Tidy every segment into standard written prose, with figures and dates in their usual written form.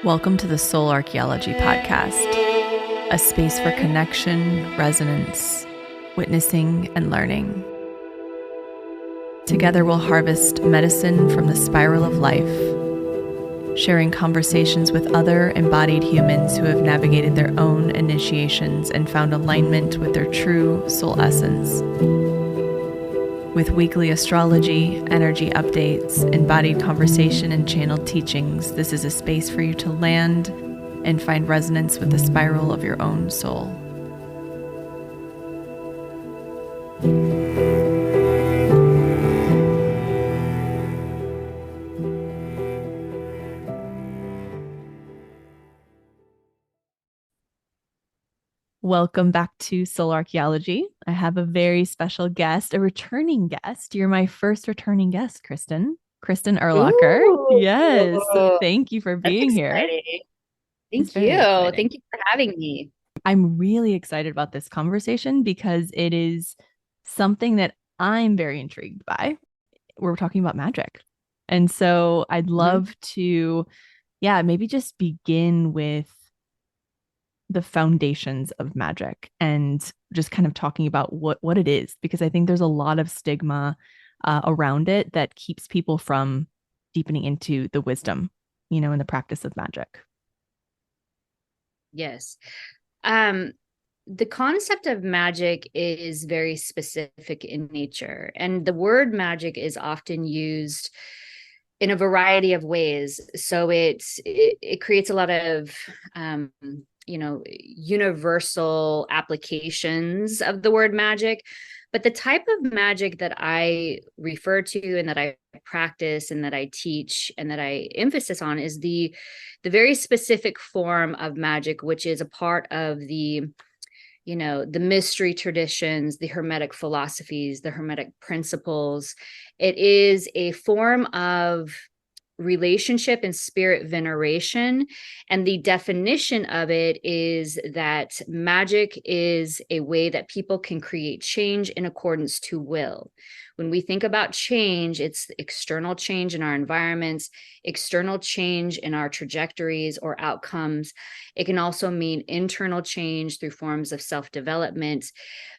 Welcome to the Soul Archaeology podcast, a space for connection, resonance, witnessing, and learning. Together we'll harvest medicine from the spiral of life, sharing conversations with other embodied humans who have navigated their own initiations and found alignment with their true soul essence. With weekly astrology, energy updates, embodied conversation, and channeled teachings, this is a space for you to land and find resonance with the spiral of your own soul. Welcome back to Soul Archaeology. I have a very special guest, a returning guest. You're my first returning guest, Kristen Urlacher. Ooh, Yes. Thank you for that's being here. exciting. It's Thank very you. exciting. Thank you for having me. I'm really excited about this conversation because it is something that I'm very intrigued by. We're talking about magic. And so I'd Mhm. love to, maybe just begin with the foundations of magic and just kind of talking about what it is, because I think there's a lot of stigma around it that keeps people from deepening into the wisdom, in the practice of magic. Yes. Um, the concept of magic is very specific in nature, and the word magic is often used in a variety of ways. So it creates a lot of universal applications of the word magic. But the type of magic that I refer to and that I practice and that I teach and that I emphasis on is the very specific form of magic, which is a part of the mystery traditions, the hermetic philosophies, the hermetic principles. It is a form of relationship and spirit veneration. And the definition of it is that magic is a way that people can create change in accordance to will. When we think about change, it's external change in our environments, external change in our trajectories or outcomes. It can also mean internal change through forms of self-development.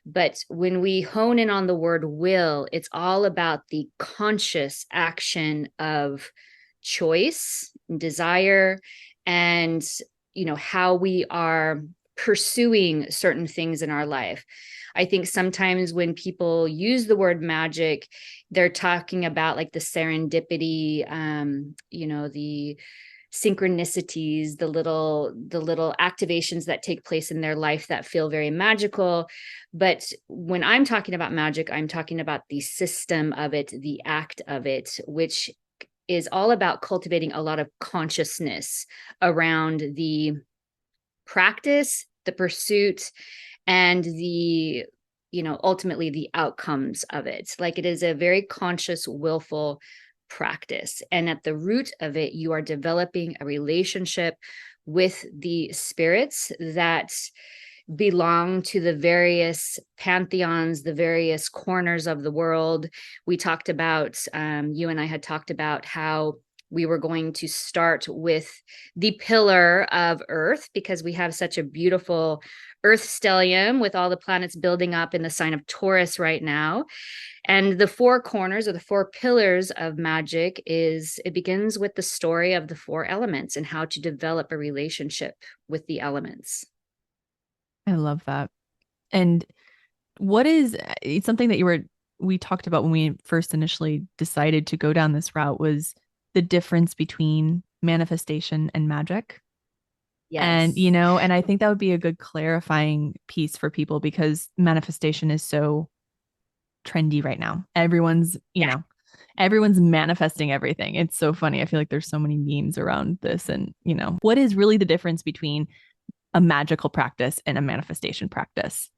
But when we hone in on the word will, it's all about the conscious action of choice, desire, and how we are pursuing certain things in our life. I think sometimes when people use the word magic, they're talking about like the serendipity, the synchronicities, the little activations that take place in their life that feel very magical. But when I'm talking about magic, I'm talking about the system of it, the act of it, which is all about cultivating a lot of consciousness around the practice, the pursuit, and ultimately the outcomes of it. Like, it is a very conscious, willful practice. And at the root of it, you are developing a relationship with the spirits that belong to the various pantheons, the various corners of the world. We talked about, you and I had talked about how we were going to start with the pillar of Earth because we have such a beautiful Earth stellium with all the planets building up in the sign of Taurus right now. And the four corners or the four pillars of magic it begins with the story of the four elements and how to develop a relationship with the elements. I love that. And it's something that we talked about when we first initially decided to go down this route was the difference between manifestation and magic. And, Yes. and I think that would be a good clarifying piece for people because manifestation is so trendy right now. Everyone's manifesting everything. It's so funny. I feel like there's so many memes around this. And, what is really the difference between a magical practice and a manifestation practice?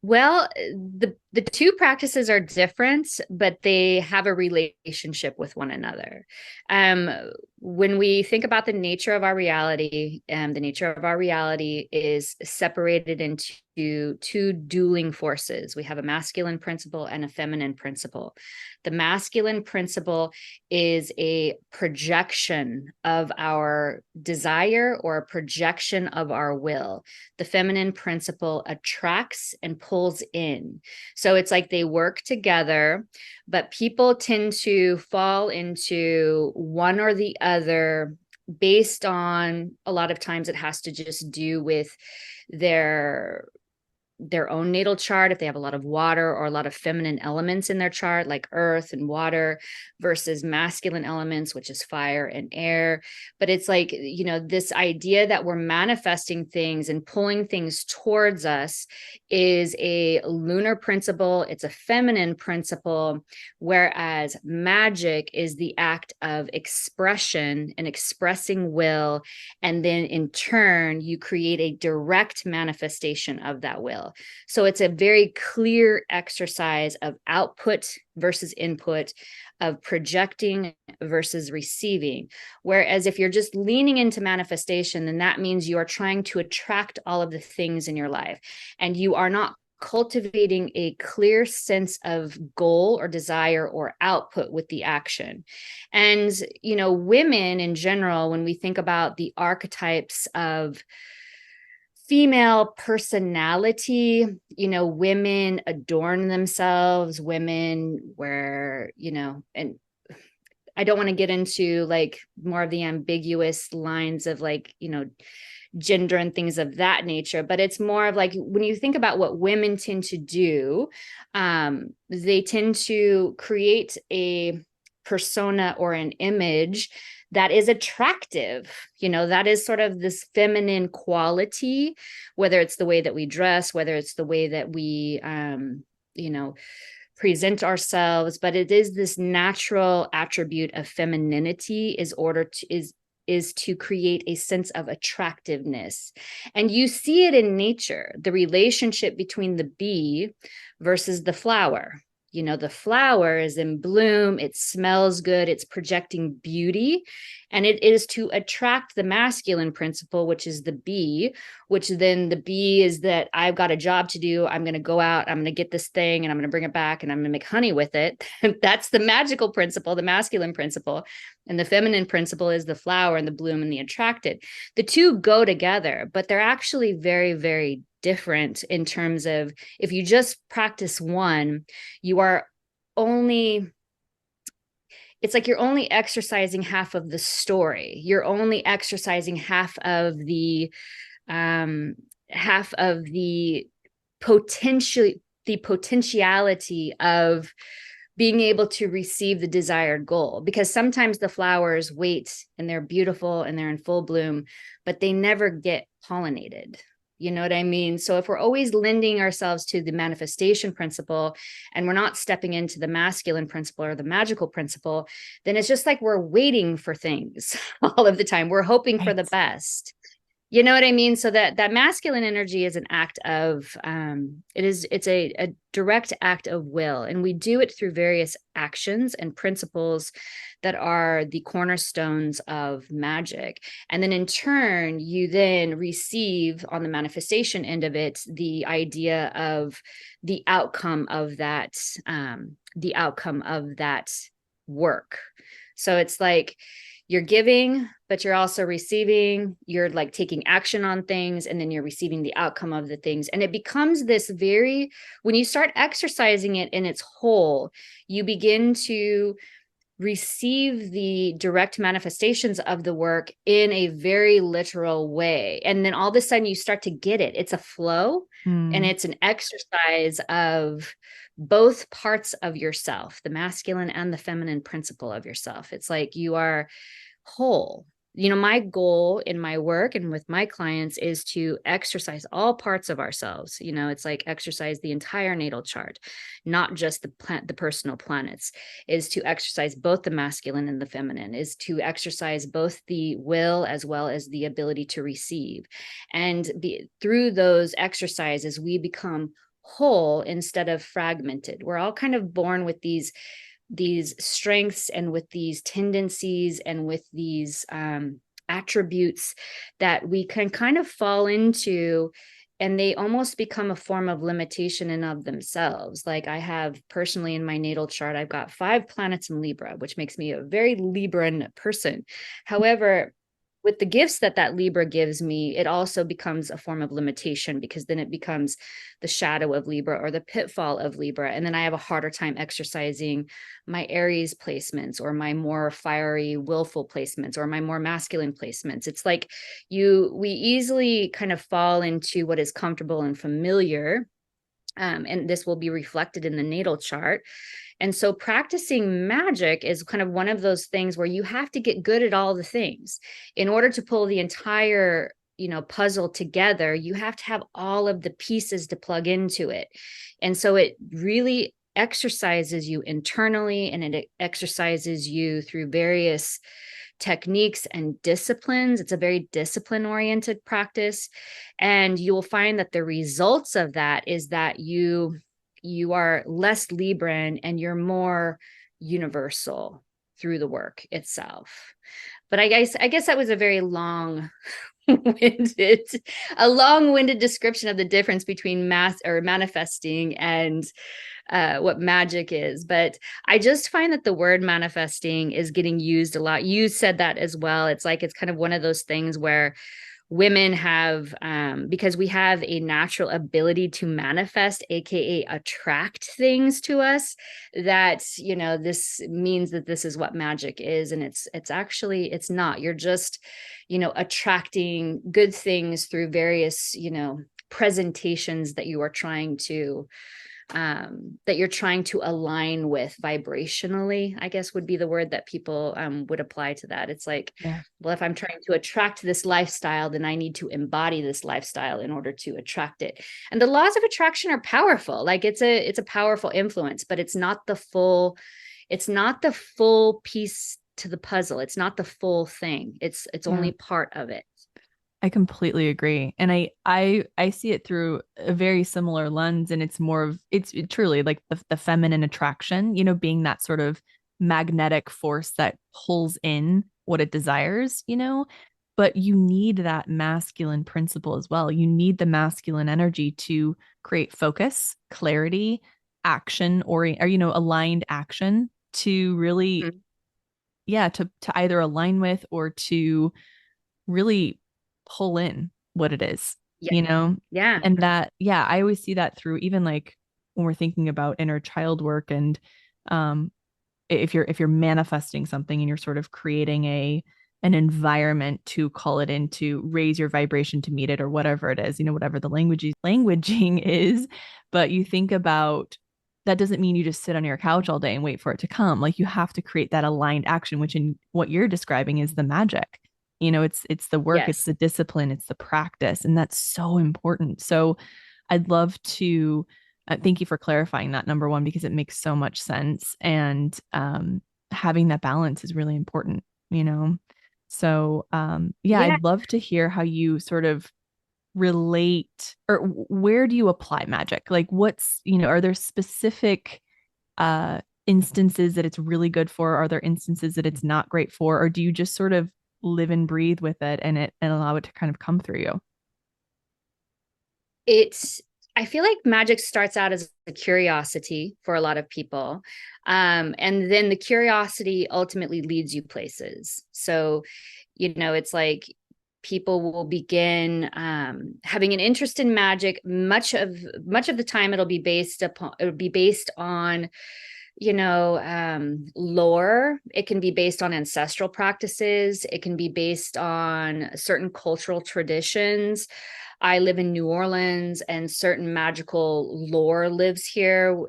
Well, the two practices are different, but they have a relationship with one another. Um, when we think about the nature of our reality, the nature of our reality is separated into two dueling forces. We have a masculine principle and a feminine principle. The masculine principle is a projection of our desire or a projection of our will. The feminine principle attracts and pulls in. So it's like they work together, but people tend to fall into one or the other based on, a lot of times it has to just do with their own natal chart, if they have a lot of water or a lot of feminine elements in their chart, like earth and water, versus masculine elements, which is fire and air. But it's like, this idea that we're manifesting things and pulling things towards us is a lunar principle. It's a feminine principle, whereas magic is the act of expression and expressing will. And then in turn, you create a direct manifestation of that will. So it's a very clear exercise of output versus input, of projecting versus receiving. Whereas if you're just leaning into manifestation, then that means you are trying to attract all of the things in your life, and you are not cultivating a clear sense of goal or desire or output with the action. And, women in general, when we think about the archetypes of female personality, women adorn themselves, women wear, and I don't want to get into like more of the ambiguous lines of like, gender and things of that nature, but it's more of like, when you think about what women tend to do, they tend to create a persona or an image that is attractive, that is sort of this feminine quality, whether it's the way that we dress, whether it's the way that we, present ourselves, but it is this natural attribute of femininity is to create a sense of attractiveness. And you see it in nature, the relationship between the bee versus the flower. The flower is in bloom, it smells good, it's projecting beauty, and it is to attract the masculine principle, which is the bee, which then the bee is that I've got a job to do. I'm going to go out, I'm going to get this thing, and I'm going to bring it back, and I'm going to make honey with it. That's the magical principle, the masculine principle. And the feminine principle is the flower and the bloom and the attracted. The two go together, but they're actually very, very different in terms of, if you just practice one, it's like you're only exercising half of the story. You're only exercising half of the potentiality of being able to receive the desired goal, because sometimes the flowers wait and they're beautiful and they're in full bloom, but they never get pollinated. You know what I mean? So if we're always lending ourselves to the manifestation principle and we're not stepping into the masculine principle or the magical principle, then it's just like we're waiting for things all of the time. We're hoping for the best. You know what I mean? So that masculine energy is an act of, it's a direct act of will. And we do it through various actions and principles that are the cornerstones of magic. And then in turn, you then receive on the manifestation end of it, the idea of the outcome of that work. So it's like, you're giving, but you're also receiving, you're like taking action on things, and then you're receiving the outcome of the things. And it becomes this when you start exercising it in its whole, you begin to receive the direct manifestations of the work in a very literal way. And then all of a sudden you start to get it. It's a flow and it's an exercise of both parts of yourself, the masculine and the feminine principle of yourself. It's like you are whole. My goal in my work and with my clients is to exercise all parts of ourselves. It's like exercise the entire natal chart, not just the personal planets, is to exercise both the masculine and the feminine, is to exercise both the will as well as the ability to receive. And through those exercises, we become whole instead of fragmented. We're all kind of born with these strengths and with these tendencies and with these attributes that we can kind of fall into and they almost become a form of limitation in of themselves. Like I have personally in my natal chart, I've got 5 planets in Libra, which makes me a very Libran person. However, with the gifts that Libra gives me, it also becomes a form of limitation, because then it becomes the shadow of Libra or the pitfall of Libra. And then I have a harder time exercising my Aries placements, or my more fiery, willful placements, or my more masculine placements. It's like we easily kind of fall into what is comfortable and familiar. And this will be reflected in the natal chart. And so practicing magic is kind of one of those things where you have to get good at all the things in order to pull the entire, puzzle together. You have to have all of the pieces to plug into it. And so it really exercises you internally, and it exercises you through various techniques and disciplines. It's a very discipline oriented practice. And you'll find that the results of that is that you are less Libran and you're more universal through the work itself. But I guess that was a very long-winded description of the difference between manifesting and what magic is. But I just find that the word manifesting is getting used a lot. You said that as well. It's like, it's kind of one of those things where women have, because we have a natural ability to manifest, aka attract things to us, that this means that this is what magic is. And it's actually, it's not. You're just attracting good things through various presentations that you are trying to align with vibrationally, I guess would be the word that people would apply to that. It's like, Yeah. well, if I'm trying to attract this lifestyle, then I need to embody this lifestyle in order to attract it. And the laws of attraction are powerful. Like it's a powerful influence, but it's not the full piece to the puzzle. It's not the full thing. It's only part of it. I completely agree. And I see it through a very similar lens, and it's more of it's truly like the feminine attraction, being that sort of magnetic force that pulls in what it desires, but you need that masculine principle as well. You need the masculine energy to create focus, clarity, action, or aligned action to really, to either align with or to really pull in what it is, Yeah. And that, I always see that through even like when we're thinking about inner child work. And if you're manifesting something and you're sort of creating an environment to call it in, to raise your vibration to meet it, or whatever it is, whatever the languaging is. But you think about, that doesn't mean you just sit on your couch all day and wait for it to come. Like you have to create that aligned action, which in what you're describing is the magic. It's the work, it's the discipline, it's the practice, and that's so important. So I'd love to thank you for clarifying that, number one, because it makes so much sense. And having that balance is really important, So I'd love to hear how you sort of relate, or where do you apply magic? Like what's, are there specific instances that it's really good for? Are there instances that it's not great for? Or do you just sort of live and breathe with it and allow it to kind of come through you? I feel like magic starts out as a curiosity for a lot of people. And then the curiosity ultimately leads you places. So, it's like people will begin having an interest in magic. Much of the time it'll be based on lore. It can be based on ancestral practices. It can be based on certain cultural traditions. I live in New Orleans, and certain magical lore lives here,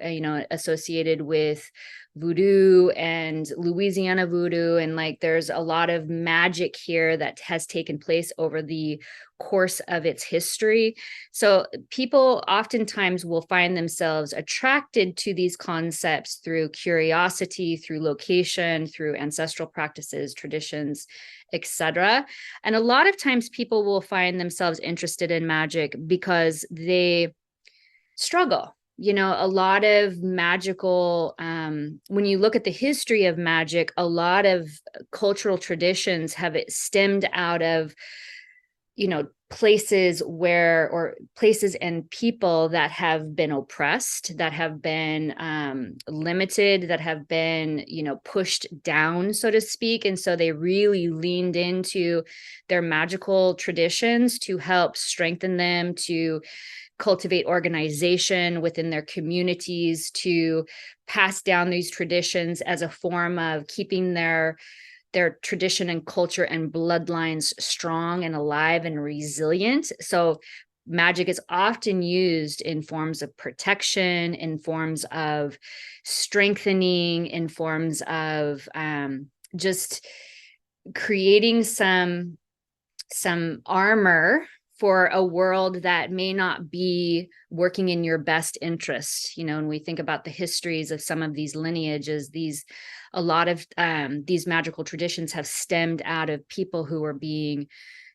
associated with voodoo and Louisiana voodoo. And like, there's a lot of magic here that has taken place over the course of its history. So people oftentimes will find themselves attracted to these concepts through curiosity, through location, through ancestral practices, traditions, etc. And a lot of times people will find themselves interested in magic because they struggle. A lot of magical, when you look at the history of magic, a lot of cultural traditions have it stemmed out of places where, or places and people that have been oppressed, that have been limited, that have been, pushed down, so to speak. And so they really leaned into their magical traditions to help strengthen them, to cultivate organization within their communities, to pass down these traditions as a form of keeping their tradition and culture and bloodlines strong and alive and resilient. So magic is often used in forms of protection, in forms of strengthening, in forms of just creating some armor for a world that may not be working in your best interest. And we think about the histories of some of these lineages, a lot of these magical traditions have stemmed out of people who are being,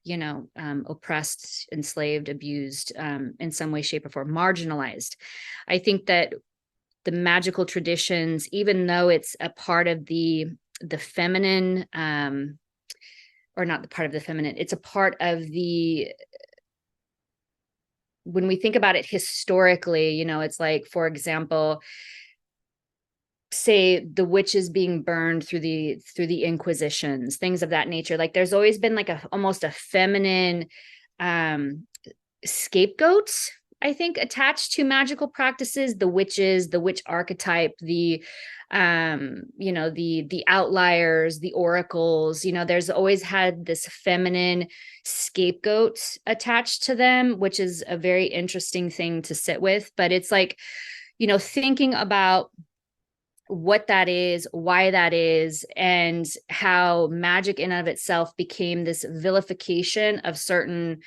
oppressed, enslaved, abused, in some way, shape, or form, marginalized. I think that the magical traditions, even though it's a part of the feminine, or not the part of the feminine, it's a part of the, when we think about it historically, it's like, for example, say the witches being burned through the Inquisitions, things of that nature. Like there's always been like almost a feminine scapegoat, I think, attached to magical practices, the witches, the witch archetype, the the outliers, the oracles. There's always had this feminine scapegoat attached to them, which is a very interesting thing to sit with. But it's like, thinking about what that is, why that is, and how magic in and of itself became this vilification of certain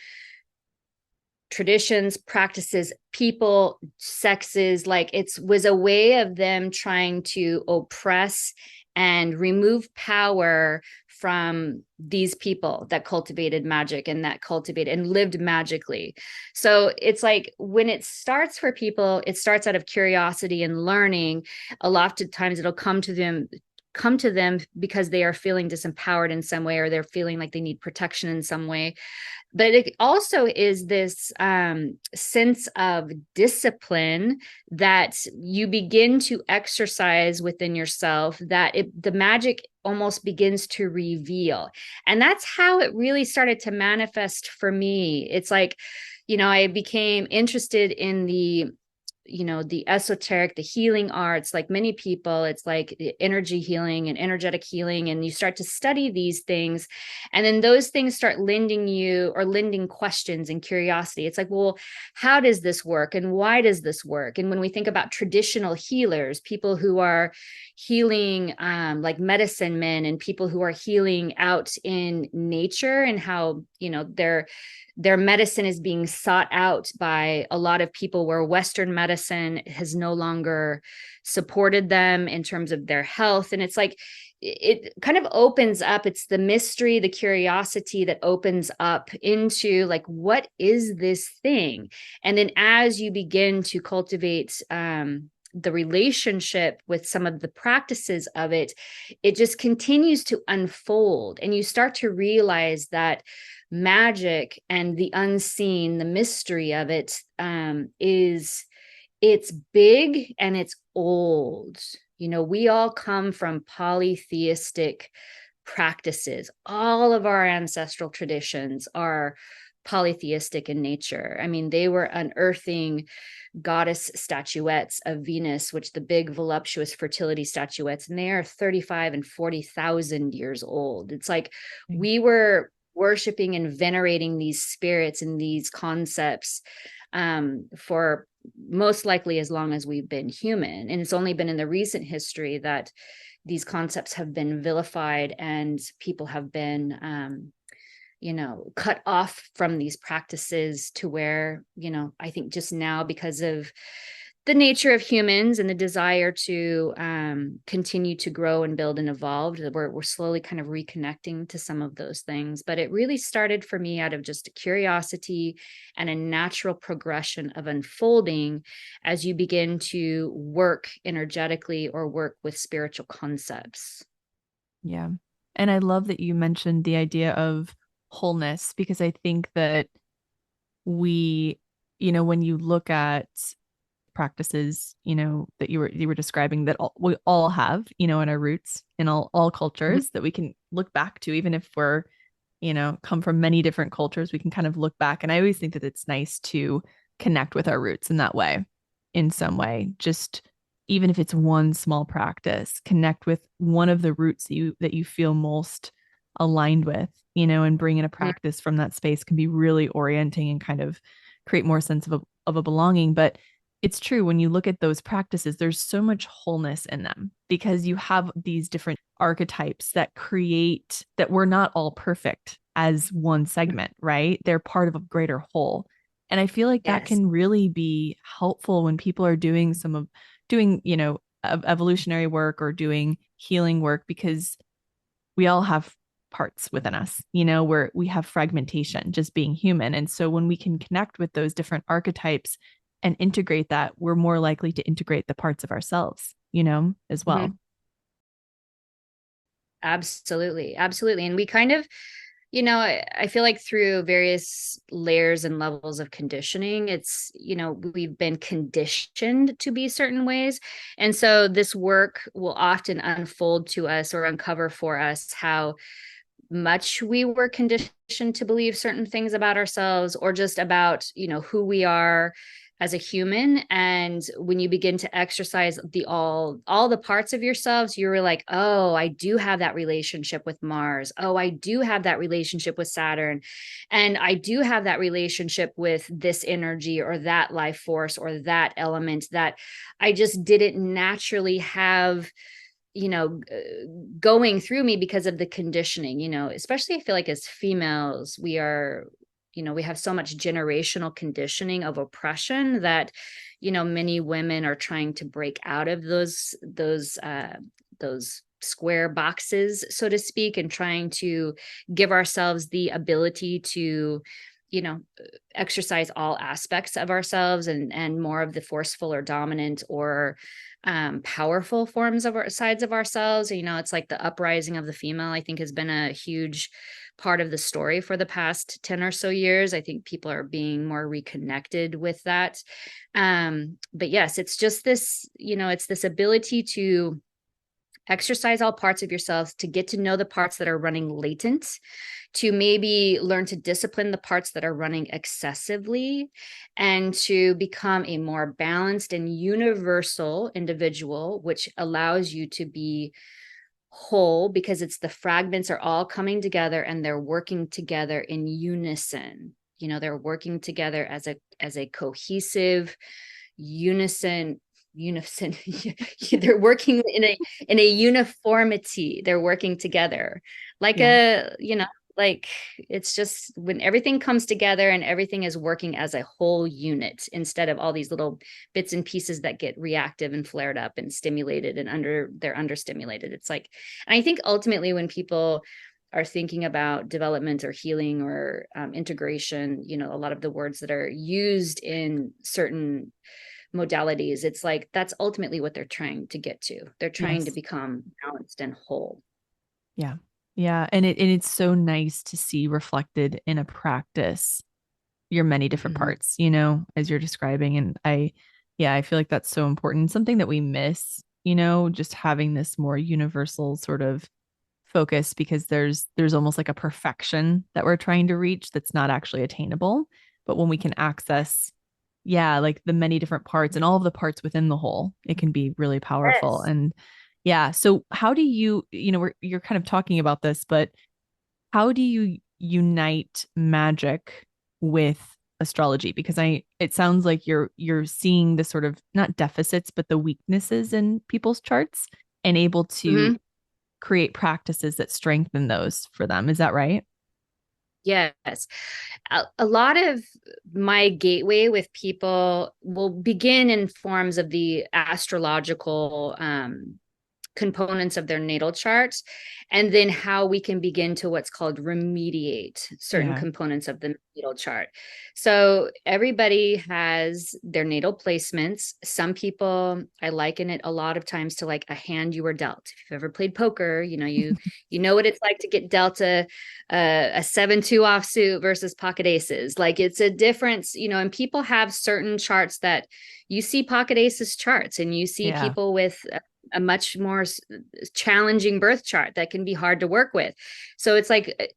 traditions, practices, people, sexes. Like it was a way of them trying to oppress and remove power from these people that cultivated magic and that cultivated and lived magically. So it's like when it starts for people, it starts out of curiosity and learning. A lot of times it'll come to them because they are feeling disempowered in some way, or they're feeling like they need protection in some way. But it also is this sense of discipline that you begin to exercise within yourself, that the magic almost begins to reveal. And that's how it really started to manifest for me. It's like, I became interested in the esoteric, the healing arts. Like many people, it's like energy healing and energetic healing, and you start to study these things, and then those things start lending questions and curiosity. It's like, well, how does this work, and why does this work? And when we think about traditional healers, people who are healing, like medicine men, and people who are healing out in nature, and how their medicine is being sought out by a lot of people, where Western medicine has no longer supported them in terms of their health. And it's like, it kind of opens up, it's the mystery, the curiosity that opens up into like, what is this thing? And then as you begin to cultivate the relationship with some of the practices of it, it just continues to unfold. And you start to realize that magic and the unseen, the mystery of it, it's big and it's old. We all come from polytheistic practices. All of our ancestral traditions are polytheistic in nature. I mean, they were unearthing goddess statuettes of Venus, which the big voluptuous fertility statuettes, and they are 35 and 40,000 years old. It's like we were worshiping and venerating these spirits and these concepts for most likely as long as we've been human. And it's only been in the recent history that these concepts have been vilified and people have been cut off from these practices, to where, I think just now, because of the nature of humans and the desire to continue to grow and build and evolve, we're slowly kind of reconnecting to some of those things. But it really started for me out of just a curiosity and a natural progression of unfolding as you begin to work energetically or work with spiritual concepts. Yeah. And I love that you mentioned the idea of wholeness, because I think that we, when you look at practices, that you were describing that we all have, in our roots in all Mhm. cultures that we can look back to, even if we're, come from many different cultures, we can kind of look back. And I always think that it's nice to connect with our roots in that way, in some way, just even if it's one small practice, connect with one of the roots that you feel most aligned with, and bring in a Yeah. practice from that space can be really orienting and kind of create more sense of a belonging. But it's true when you look at those practices, there's so much wholeness in them because you have these different archetypes that create that we're not all perfect as one segment, right? They're part of a greater whole. And I feel like that Yes. can really be helpful when people are doing doing, evolutionary work or doing healing work, because we all have parts within us, where we have fragmentation just being human. And so when we can connect with those different archetypes and integrate that, we're more likely to integrate the parts of ourselves, as Mhm. well. Absolutely. Absolutely. And we kind of, I feel like through various layers and levels of conditioning, it's, we've been conditioned to be certain ways. And so this work will often unfold to us or uncover for us how much we were conditioned to believe certain things about ourselves or just about who we are as a human. And when you begin to exercise the all the parts of yourselves, you're like, oh, I do have that relationship with Mars, oh, I do have that relationship with Saturn, and I do have that relationship with this energy or that life force or that element that I just didn't naturally have, going through me because of the conditioning, especially I feel like as females, we are, we have so much generational conditioning of oppression that, many women are trying to break out of those square boxes, so to speak, and trying to give ourselves the ability to, you know, exercise all aspects of ourselves and more of the forceful or dominant or powerful forms of our sides of ourselves. It's like the uprising of the female, I think, has been a huge part of the story for the past 10 or so years. I think people are being more reconnected with that. But yes, it's just this, it's this ability to exercise all parts of yourselves, to get to know the parts that are running latent, to maybe learn to discipline the parts that are running excessively, and to become a more balanced and universal individual, which allows you to be whole because it's the fragments are all coming together and they're working together in unison. They're working together as a cohesive unison. They're working in a uniformity. They're working together like Yeah. like it's just when everything comes together and everything is working as a whole unit instead of all these little bits and pieces that get reactive and flared up and stimulated and they're understimulated. It's like, and I think ultimately when people are thinking about development or healing or integration, a lot of the words that are used in certain modalities, it's like that's ultimately what they're trying to get to. They're trying to Yes. become balanced and whole. Yeah. Yeah. And it's so nice to see reflected in a practice your many different Mhm. parts, as you're describing. And yeah, I feel like that's so important. Something that we miss, just having this more universal sort of focus, because there's almost like a perfection that we're trying to reach that's not actually attainable. But when we can access, yeah, like the many different parts and all of the parts within the whole, it can be really powerful. Yes. And yeah, so how do you, you're kind of talking about this, but how do you unite magic with astrology? Because it sounds like you're seeing the sort of not deficits but the weaknesses in people's charts and able to Mhm. create practices that strengthen those for them. Is that right? Yes. A lot of my gateway with people will begin in forms of the astrological components of their natal charts, and then how we can begin to what's called remediate certain components of the natal chart. So everybody has their natal placements. Some people, I liken it a lot of times to like a hand you were dealt. If you've ever played poker, you know what it's like to get dealt a 7-2 offsuit versus pocket aces. Like it's a difference, and people have certain charts that you see pocket aces charts, and you see people with a much more challenging birth chart that can be hard to work with. So it's like,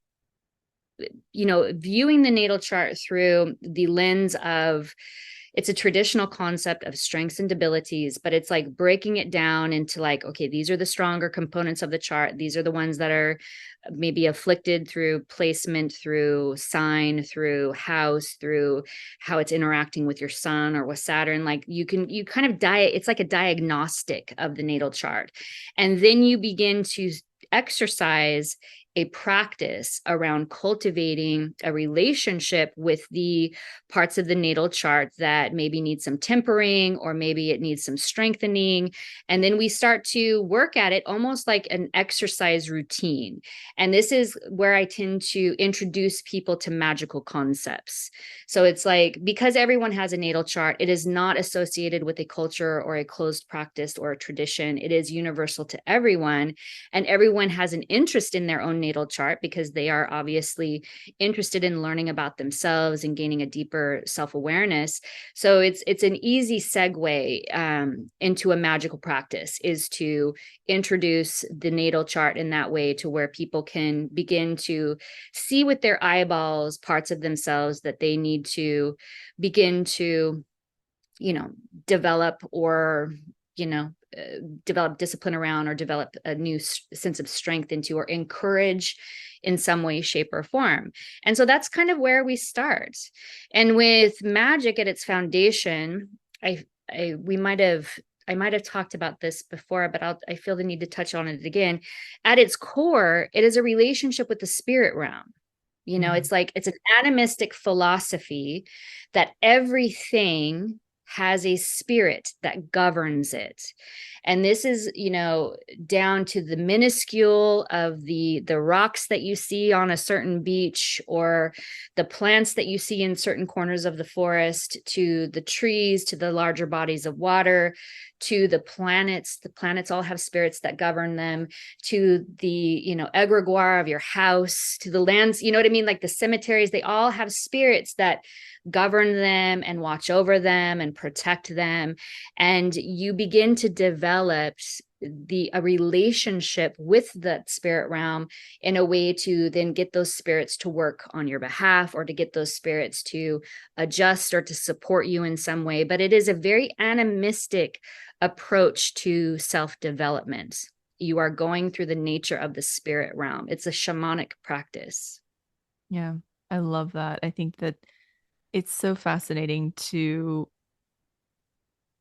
viewing the natal chart through the lens of, it's a traditional concept of strengths and debilities, but it's like breaking it down into like, okay, these are the stronger components of the chart. These are the ones that are maybe afflicted through placement, through sign, through house, through how it's interacting with your sun or with Saturn. Like you kind of it's like a diagnostic of the natal chart. And then you begin to exercise a practice around cultivating a relationship with the parts of the natal chart that maybe need some tempering, or maybe it needs some strengthening. And then we start to work at it almost like an exercise routine. And this is where I tend to introduce people to magical concepts. So it's like, because everyone has a natal chart, it is not associated with a culture or a closed practice or a tradition. It is universal to everyone, and everyone has an interest in their own natal chart because they are obviously interested in learning about themselves and gaining a deeper self-awareness. So it's an easy segue into a magical practice, is to introduce the natal chart in that way, to where people can begin to see with their eyeballs parts of themselves that they need to begin to, develop, or develop discipline around, or develop a new sense of strength into, or encourage in some way, shape, or form. And so that's kind of where we start. And with magic at its foundation, I might have talked about this before, but I feel the need to touch on it again. At its core, it is a relationship with the spirit realm. It's like, it's an animistic philosophy that everything has a spirit that governs it. And this is, down to the minuscule of the rocks that you see on a certain beach, or the plants that you see in certain corners of the forest, to the trees, to the larger bodies of water, to the planets. The planets all have spirits that govern them, to the, egregore of your house, to the lands, you know what I mean? Like the cemeteries, they all have spirits that govern them and watch over them and protect them. And you begin to develop a relationship with that spirit realm in a way to then get those spirits to work on your behalf, or to get those spirits to adjust or to support you in some way. But it is a very animistic approach to self-development. You are going through the nature of the spirit realm. It's a shamanic practice. Yeah, I love that. I think that it's so fascinating to,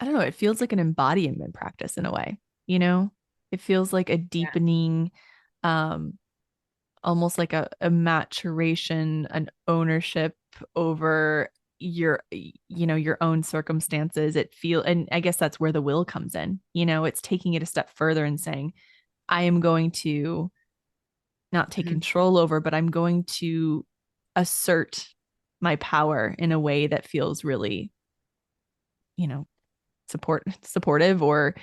I don't know, it feels like an embodiment practice in a way, It feels like a deepening, almost like a maturation, an ownership over your own circumstances. And I guess that's where the will comes in. It's taking it a step further and saying, I am going to not take control over, but I'm going to assert my power in a way that feels really, supportive, or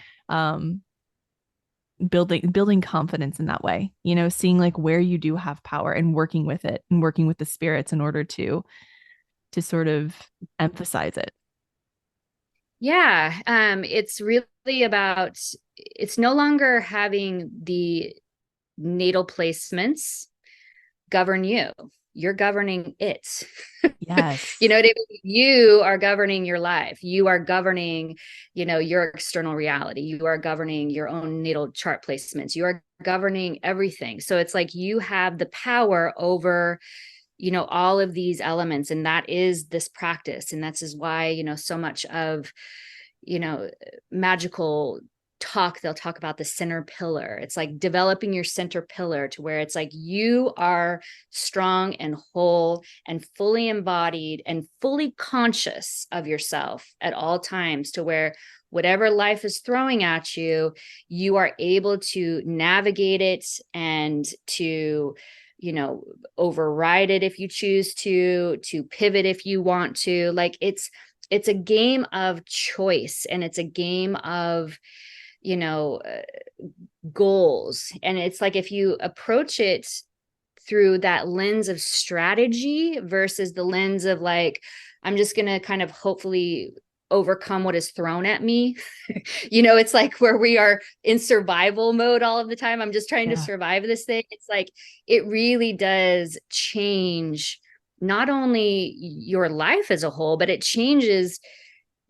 building confidence in that way, seeing like where you do have power and working with it, and working with the spirits in order to sort of emphasize it. Yeah. It's really about, it's no longer having the natal placements govern you. You're governing it. Yes. You know what I mean? You are governing your life. You are governing, your external reality. You are governing your own natal chart placements. You are governing everything. So it's like you have the power over, all of these elements. And that is this practice. And that's is why, so much of, magical they'll talk about the center pillar. It's like developing your center pillar to where it's like you are strong and whole and fully embodied and fully conscious of yourself at all times, to where whatever life is throwing at you, you are able to navigate it and to, you know, override it if you choose to pivot if you want to. Like it's a game of choice, and it's a game of, you know, goals. And it's like, if you approach it through that lens of strategy versus the lens of like, I'm just going to kind of hopefully overcome what is thrown at me. You know, it's like where we are in survival mode all of the time. I'm just trying to survive this thing. It's like, it really does change not only your life as a whole, but it changes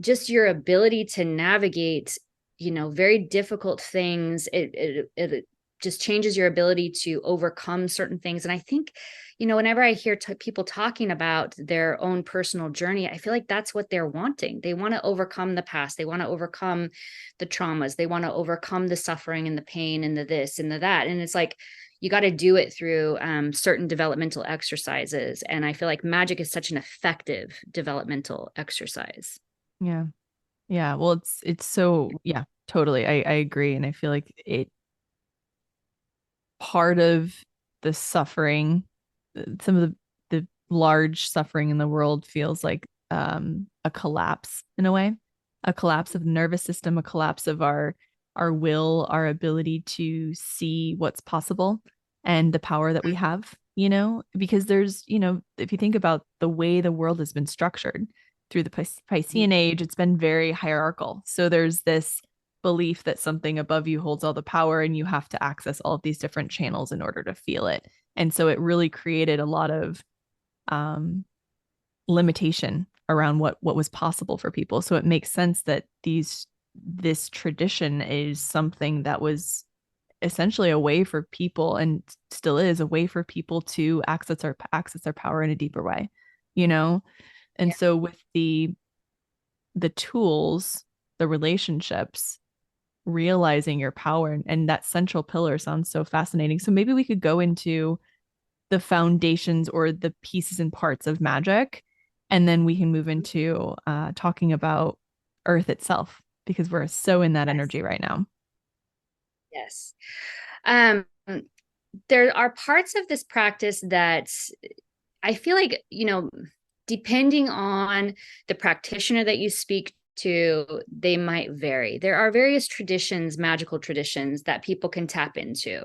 just your ability to navigate, you know, very difficult things. It just changes your ability to overcome certain things. And I think, you know, whenever I hear people talking about their own personal journey, I feel like that's what they're wanting. They want to overcome the past. They want to overcome the traumas. They want to overcome the suffering and the pain and the this and the that. And it's like, you got to do it through certain developmental exercises. And I feel like magic is such an effective developmental exercise. Yeah. Yeah. Well, it's so, yeah, totally. I agree. And I feel like part of the suffering, some of the large suffering in the world feels like a collapse in a way, a collapse of the nervous system, a collapse of our will, our ability to see what's possible and the power that we have, you know, because there's, you know, if you think about the way the world has been structured through the Piscean age, it's been very hierarchical. So there's this belief that something above you holds all the power and you have to access all of these different channels in order to feel it. And so it really created a lot of limitation around what was possible for people. So it makes sense that this tradition is something that was essentially a way for people, and still is a way for people to access their power in a deeper way, you know. And so with the tools, the relationships, realizing your power, and that central pillar sounds so fascinating. So maybe we could go into the foundations or the pieces and parts of magic, and then we can move into talking about Earth itself, because we're so in that energy right now. Yes. There are parts of this practice that I feel like, you know, depending on the practitioner that you speak to, they might vary. There are various traditions, magical traditions that people can tap into.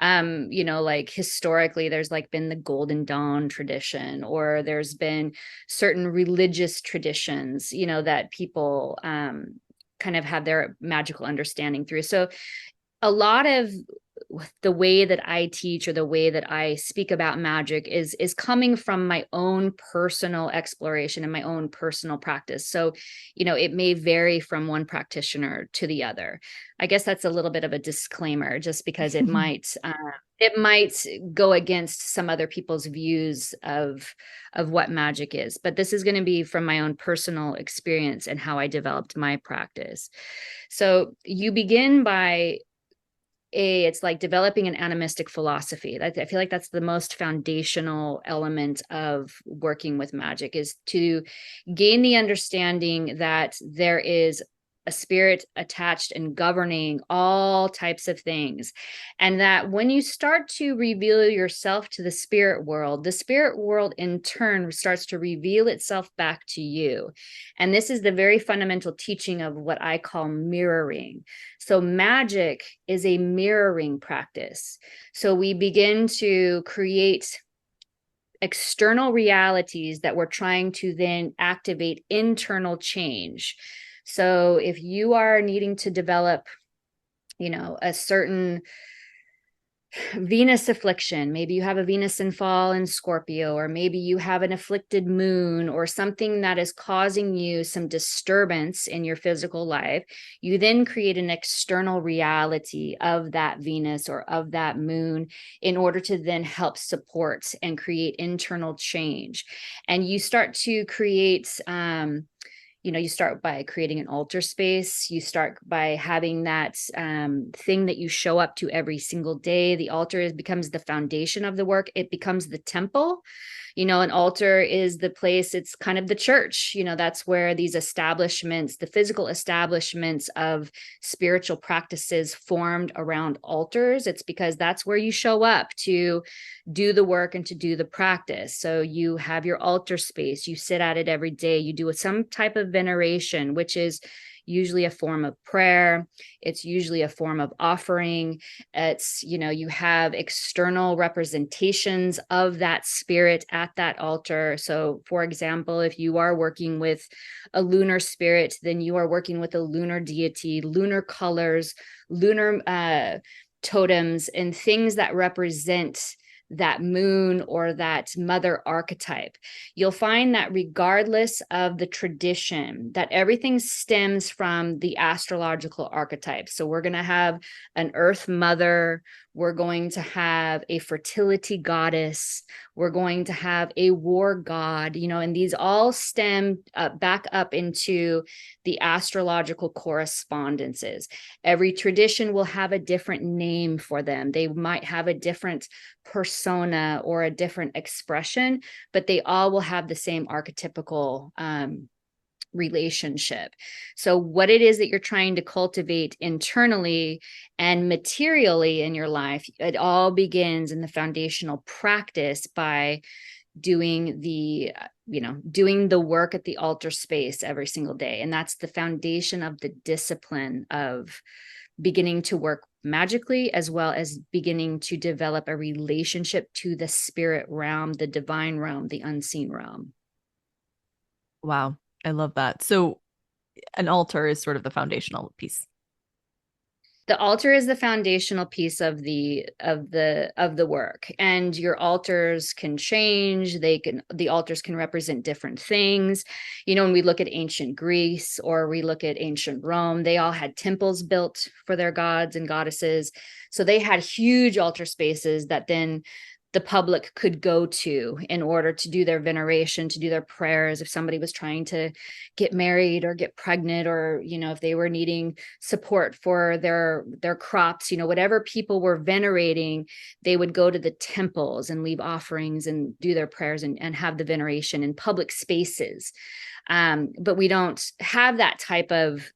You know, like historically, there's like been the Golden Dawn tradition, or there's been certain religious traditions, you know, that people kind of have their magical understanding through. So a lot of the way that I teach or the way that I speak about magic is coming from my own personal exploration and my own personal practice. So, you know, it may vary from one practitioner to the other. I guess that's a little bit of a disclaimer, just because it might go against some other people's views of what magic is. But this is going to be from my own personal experience and how I developed my practice. So you begin by it's like developing an animistic philosophy. I feel like that's the most foundational element of working with magic, is to gain the understanding that there is a spirit attached and governing all types of things. And that when you start to reveal yourself to the spirit world in turn starts to reveal itself back to you. And this is the very fundamental teaching of what I call mirroring. So magic is a mirroring practice. So we begin to create external realities that we're trying to then activate internal change. So if you are needing to develop, you know, a certain Venus affliction, maybe you have a Venus in fall in Scorpio, or maybe you have an afflicted moon or something that is causing you some disturbance in your physical life, you then create an external reality of that Venus or of that moon in order to then help support and create internal change. And you start to create you start by creating an altar space. You start by having that thing that you show up to every single day. The altar becomes the foundation of the work. It becomes the temple. An altar is the place, it's kind of the church. That's where these establishments, the physical establishments of spiritual practices formed around altars. It's because that's where you show up to do the work and to do the practice. So you have your altar space, you sit at it every day, you do some type of veneration, which is usually a form of prayer. It's usually a form of offering. It's, you have external representations of that spirit at that altar. So, for example, if you are working with a lunar spirit, then you are working with a lunar deity, lunar colors, lunar totems, and things that represent that moon or that mother archetype. You'll find that regardless of the tradition, that everything stems from the astrological archetype. So we're going to have an earth mother, we're going to have a fertility goddess, we're going to have a war god, and these all stem back up into the astrological correspondences. Every tradition will have a different name for them. They might have a different persona or a different expression, but they all will have the same archetypical relationship. So what it is that you're trying to cultivate internally and materially in your life, it all begins in the foundational practice by doing the work at the altar space every single day. And that's the foundation of the discipline of beginning to work magically, as well as beginning to develop a relationship to the spirit realm, the divine realm, the unseen realm. Wow. I love that. So an altar is sort of the foundational piece. The altar is the foundational piece of the work, and your altars can change. The altars can represent different things. When we look at ancient Greece or we look at ancient Rome, they all had temples built for their gods and goddesses. So they had huge altar spaces that then the public could go to in order to do their veneration, to do their prayers. If somebody was trying to get married or get pregnant, or, if they were needing support for their crops, whatever people were venerating, they would go to the temples and leave offerings and do their prayers and have the veneration in public spaces. But we don't have that type of,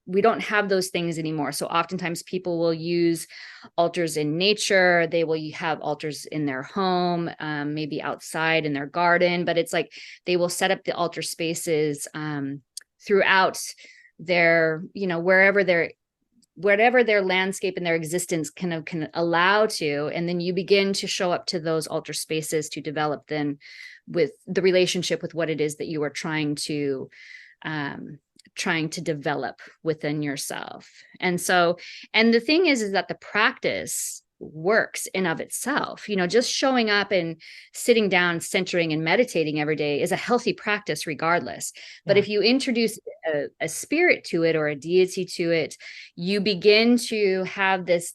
we don't have those things anymore. So oftentimes people will use altars in nature. They will have altars in their home, maybe outside in their garden, but it's like they will set up the altar spaces throughout their, wherever their landscape and their existence can allow to. And then you begin to show up to those altar spaces to develop then with the relationship with what it is that you are trying to develop within yourself. And the thing is that the practice works in of itself. Just showing up and sitting down, centering and meditating every day is a healthy practice regardless. But if you introduce a spirit to it or a deity to it, you begin to have this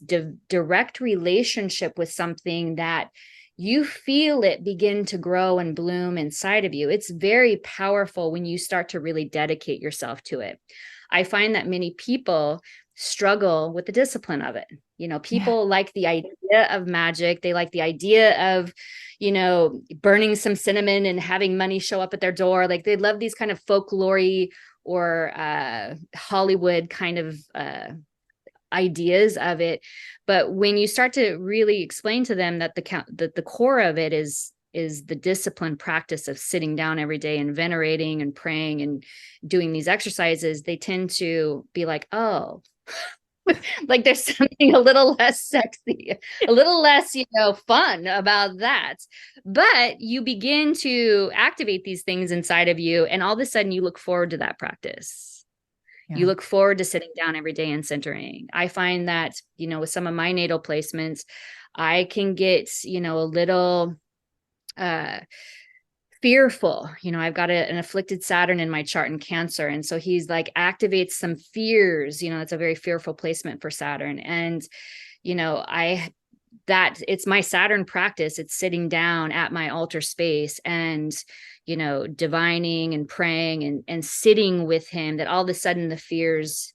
direct relationship with something that you feel it begin to grow and bloom inside of you. It's very powerful when you start to really dedicate yourself to it. I find that many people struggle with the discipline of it. People like the idea of magic. They like the idea of, burning some cinnamon and having money show up at their door. Like they love these kind of folklore or Hollywood kind of ideas of it. But when you start to really explain to them that the core of it is the discipline practice of sitting down every day and venerating and praying and doing these exercises, they tend to be like, oh, like there's something a little less sexy, a little less, fun about that. But you begin to activate these things inside of you, and all of a sudden you look forward to that practice. You look forward to sitting down every day and centering. I find that, with some of my natal placements, I can get, a little fearful. I've got an afflicted Saturn in my chart in Cancer. And so he's like activates some fears, it's a very fearful placement for Saturn. And, I that it's my Saturn practice. It's sitting down at my altar space and, divining and praying and sitting with him, that all of a sudden the fears,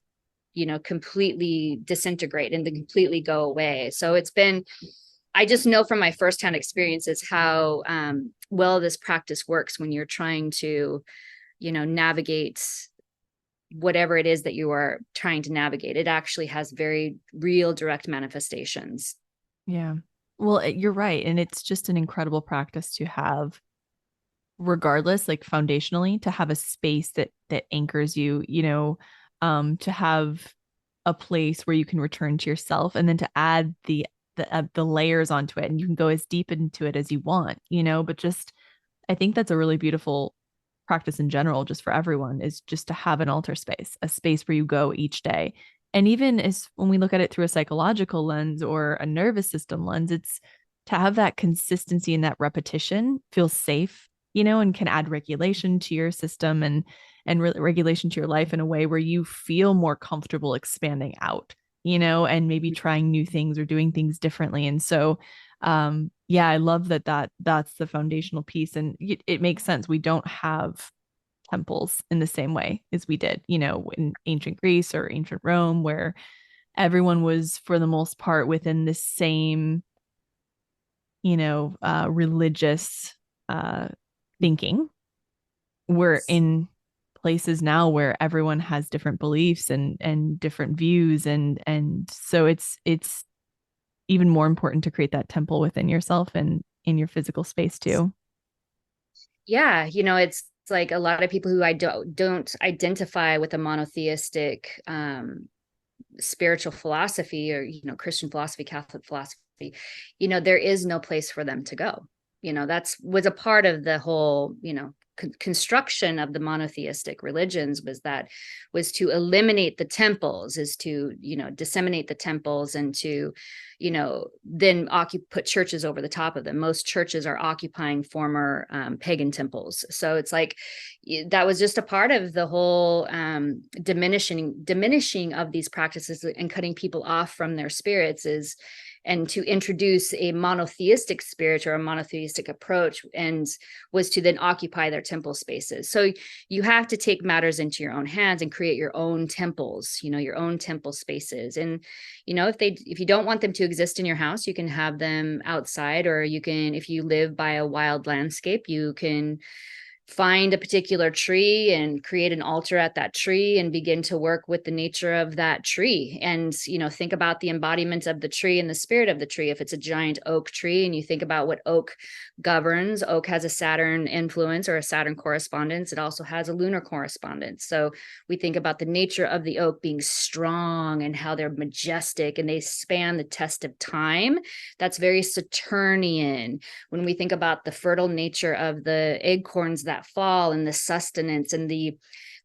completely disintegrate and then completely go away. So I just know from my firsthand experiences how well this practice works when you're trying to, navigate whatever it is that you are trying to navigate. It actually has very real direct manifestations. Yeah. Well, you're right. And it's just an incredible practice to have, regardless, like foundationally, to have a space that anchors you, to have a place where you can return to yourself, and then to add the layers onto it, and you can go as deep into it as you want, but just I think that's a really beautiful practice in general, just for everyone, is just to have an altar space, a space where you go each day. And even as when we look at it through a psychological lens or a nervous system lens, it's to have that consistency and that repetition feels safe, and can add regulation to your system and regulation to your life in a way where you feel more comfortable expanding out, and maybe trying new things or doing things differently. And so yeah, I love that's the foundational piece. And it makes sense. We don't have temples in the same way as we did, in ancient Greece or ancient Rome, where everyone was, for the most part, within the same, religious thinking. We're in places now where everyone has different beliefs and different views, and so it's even more important to create that temple within yourself and in your physical space too. Yeah, it's like a lot of people who I don't identify with a monotheistic spiritual philosophy, or Christian philosophy, Catholic philosophy, there is no place for them to go. That's was a part of the whole construction of the monotheistic religions, was to eliminate the temples, is to disseminate the temples, and to then put churches over the top of them. Most churches are occupying former pagan temples, so it's like that was just a part of the whole diminishing of these practices and cutting people off from their spirits, and to introduce a monotheistic spirit or a monotheistic approach, and was to then occupy their temple spaces. So you have to take matters into your own hands and create your own temples, your own temple spaces. And if you don't want them to exist in your house, you can have them outside, or you can, if you live by a wild landscape, you can find a particular tree and create an altar at that tree and begin to work with the nature of that tree. And, think about the embodiment of the tree and the spirit of the tree. If it's a giant oak tree and you think about what oak governs, oak has a Saturn influence or a Saturn correspondence. It also has a lunar correspondence. So we think about the nature of the oak being strong and how they're majestic and they span the test of time. That's very Saturnian. When we think about the fertile nature of the acorns that fall, and the sustenance and the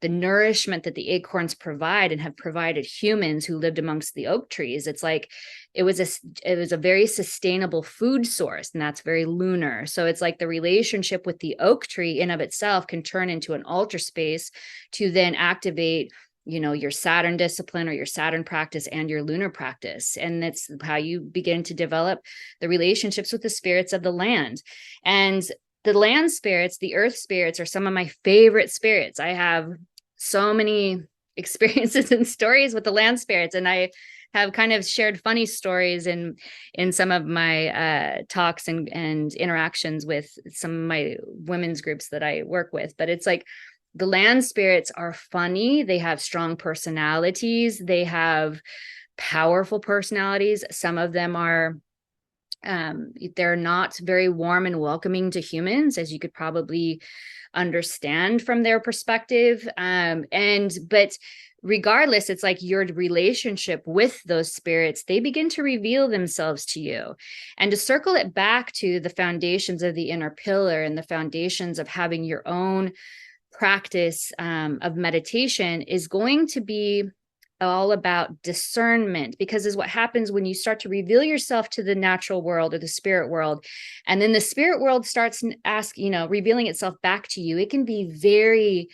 nourishment that the acorns provide and have provided humans who lived amongst the oak trees, it's like it was a very sustainable food source, and that's very lunar. So it's like the relationship with the oak tree in of itself can turn into an altar space to then activate your Saturn discipline or your Saturn practice and your lunar practice. And that's how you begin to develop the relationships with the spirits of the land. And the land spirits, the earth spirits, are some of my favorite spirits. I have so many experiences and stories with the land spirits, and I have kind of shared funny stories in some of my talks and interactions with some of my women's groups that I work with. But it's like the land spirits are funny. They have strong personalities. They have powerful personalities. Some of them are they're not very warm and welcoming to humans, as you could probably understand from their perspective. But regardless, it's like your relationship with those spirits, they begin to reveal themselves to you. And to circle it back to the foundations of the inner pillar and the foundations of having your own practice of meditation is going to be all about discernment, because is what happens when you start to reveal yourself to the natural world or the spirit world, and then the spirit world starts revealing itself back to you. It can be very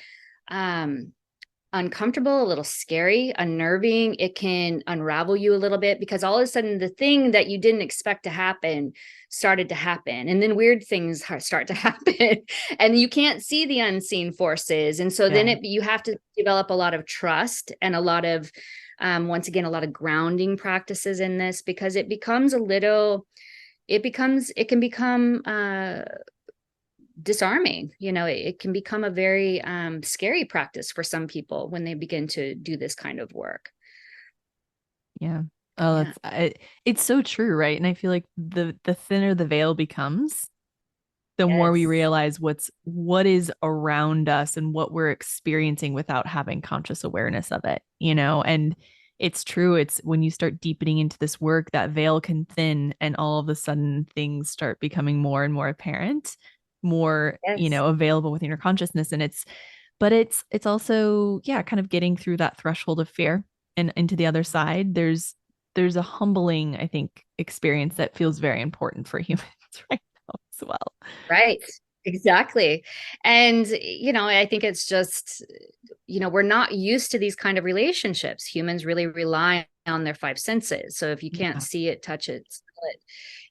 uncomfortable, a little scary, unnerving. It can unravel you a little bit, because all of a sudden the thing that you didn't expect to happen started to happen. And then weird things start to happen and you can't see the unseen forces. And so then you have to develop a lot of trust and a lot of, once again, a lot of grounding practices in this, because it becomes it can become disarming. It can become a very scary practice for some people when they begin to do this kind of work. Yeah. Oh, it's so true, right? And I feel like the thinner the veil becomes, the more we realize what is around us and what we're experiencing without having conscious awareness of it, and it's true. It's when you start deepening into this work, that veil can thin and all of a sudden things start becoming more and more apparent, more, available within your consciousness. And it's also, kind of getting through that threshold of fear and into the other side. There's a humbling, I think, experience that feels very important for humans right now as well. Right. Exactly. And, I think it's just, we're not used to these kind of relationships. Humans really rely on their five senses. So if you can't see it, touch it, smell it,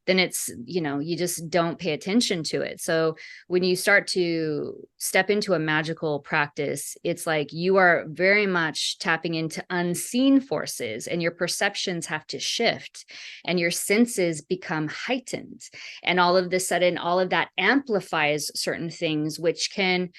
then it's, you just don't pay attention to it. So when you start to step into a magical practice, it's like you are very much tapping into unseen forces, and your perceptions have to shift and your senses become heightened. And all of a sudden, all of that amplifies certain things, which can,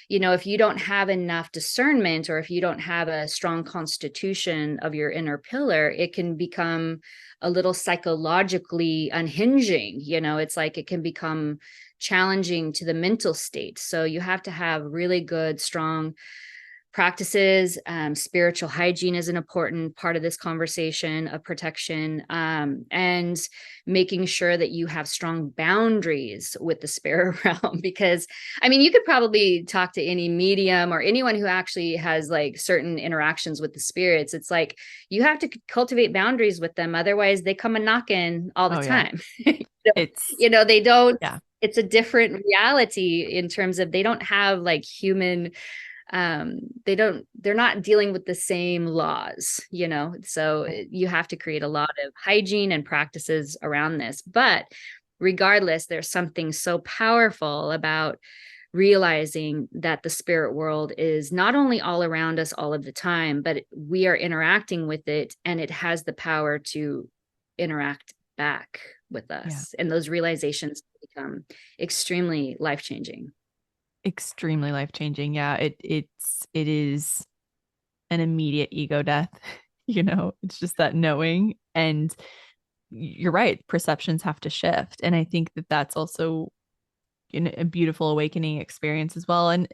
if you don't have enough discernment, or if you don't have a strong constitution of your inner pillar, it can become a little psychologically unhinging. It's like it can become challenging to the mental state. So you have to have really good, strong practices. Spiritual hygiene is an important part of this conversation of protection, and making sure that you have strong boundaries with the spirit realm. Because you could probably talk to any medium or anyone who actually has like certain interactions with the spirits. It's like you have to cultivate boundaries with them, otherwise they come a knocking all the time. They don't. It's a different reality in terms of they don't have like human, they're not dealing with the same laws, so you have to create a lot of hygiene and practices around this. But regardless, there's something so powerful about realizing that the spirit world is not only all around us all of the time, but we are interacting with it, and it has the power to interact back with us. And those realizations become extremely life-changing. Extremely life-changing. It is an immediate ego death. It's just that knowing. And you're right, perceptions have to shift. And I think that that's also a beautiful awakening experience as well. And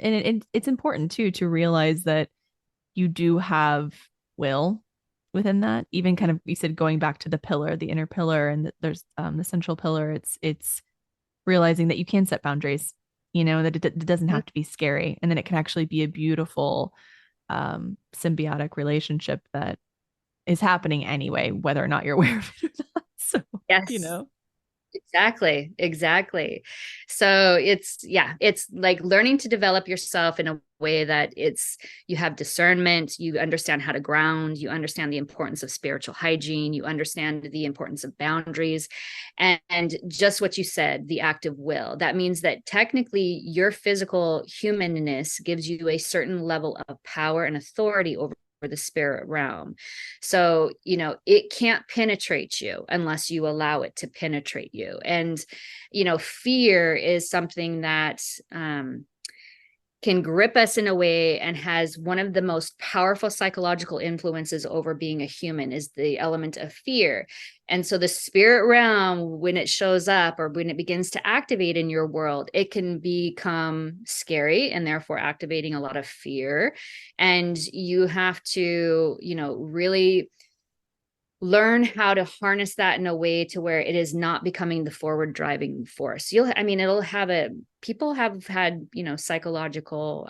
it's important too to realize that you do have will within that. Even kind of, you said, going back to the pillar, the inner pillar, and there's the central pillar. It's realizing that you can set boundaries, that it doesn't have to be scary, and then it can actually be a beautiful symbiotic relationship that is happening anyway, whether or not you're aware of it or not. So Exactly. So it's like learning to develop yourself in a way that you have discernment, you understand how to ground, you understand the importance of spiritual hygiene, you understand the importance of boundaries, and just what you said, the act of will. That means that technically your physical humanness gives you a certain level of power and authority over the spirit realm. So, it can't penetrate you unless you allow it to penetrate you. And, fear is something that can grip us in a way, and has one of the most powerful psychological influences over being a human is the element of fear. And so the spirit realm, when it shows up or when it begins to activate in your world, it can become scary and therefore activating a lot of fear. And you have to, really learn how to harness that in a way to where it is not becoming the forward driving force. It'll have people have had, psychological,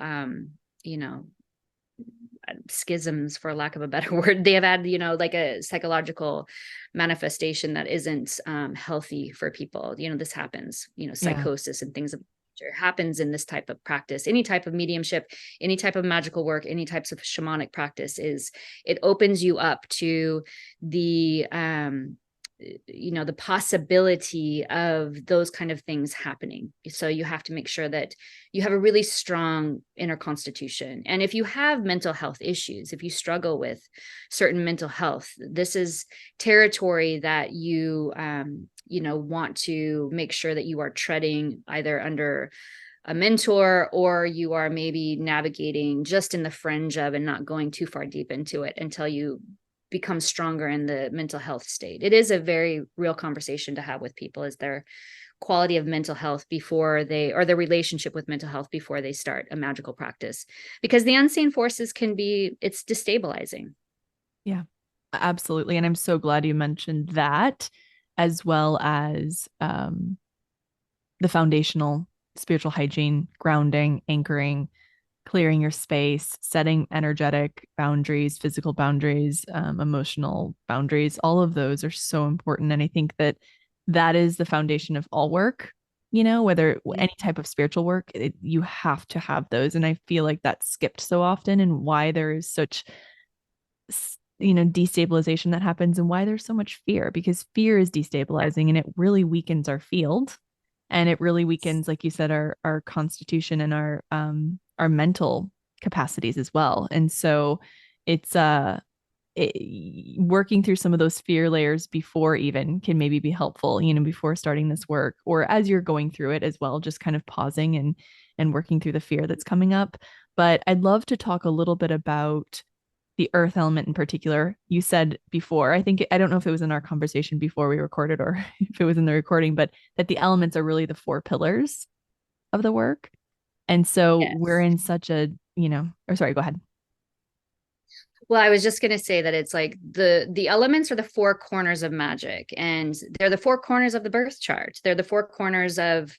schisms, for lack of a better word. They have had, like a psychological manifestation that isn't healthy for people. This happens, psychosis and things of happens in this type of practice. Any type of mediumship, any type of magical work, any types of shamanic practice, is it opens you up to the the possibility of those kind of things happening. So you have to make sure that you have a really strong inner constitution. And if you have mental health issues, if you struggle with certain mental health, this is territory that you want to make sure that you are treading either under a mentor, or you are maybe navigating just in the fringe of and not going too far deep into it until you become stronger in the mental health state. It is a very real conversation to have with people, is their quality of mental health before they, or their relationship with mental health before they start a magical practice, because the unseen forces it's destabilizing. Yeah, absolutely. And I'm so glad you mentioned that, as well as the foundational spiritual hygiene, grounding, anchoring, clearing your space, setting energetic boundaries, physical boundaries, emotional boundaries. All of those are so important. And I think that that is the foundation of all work, whether any type of spiritual work, you have to have those. And I feel like that's skipped so often, and why there is such, destabilization that happens, and why there's so much fear, because fear is destabilizing and it really weakens our field. And it really weakens, like you said, our constitution and our mental capacities as well. And so it's working through some of those fear layers before even can maybe be helpful, before starting this work, or as you're going through it as well, just kind of pausing and working through the fear that's coming up. But I'd love to talk a little bit about the earth element in particular. You said before, I don't know if it was in our conversation before we recorded or if it was in the recording, but that the elements are really the 4 pillars of the work. And so we're Yes. in such a, or sorry, go ahead. Well, I was just going to say that it's like the elements are the 4 corners of magic, and they're the 4 corners of the birth chart. They're the 4 corners of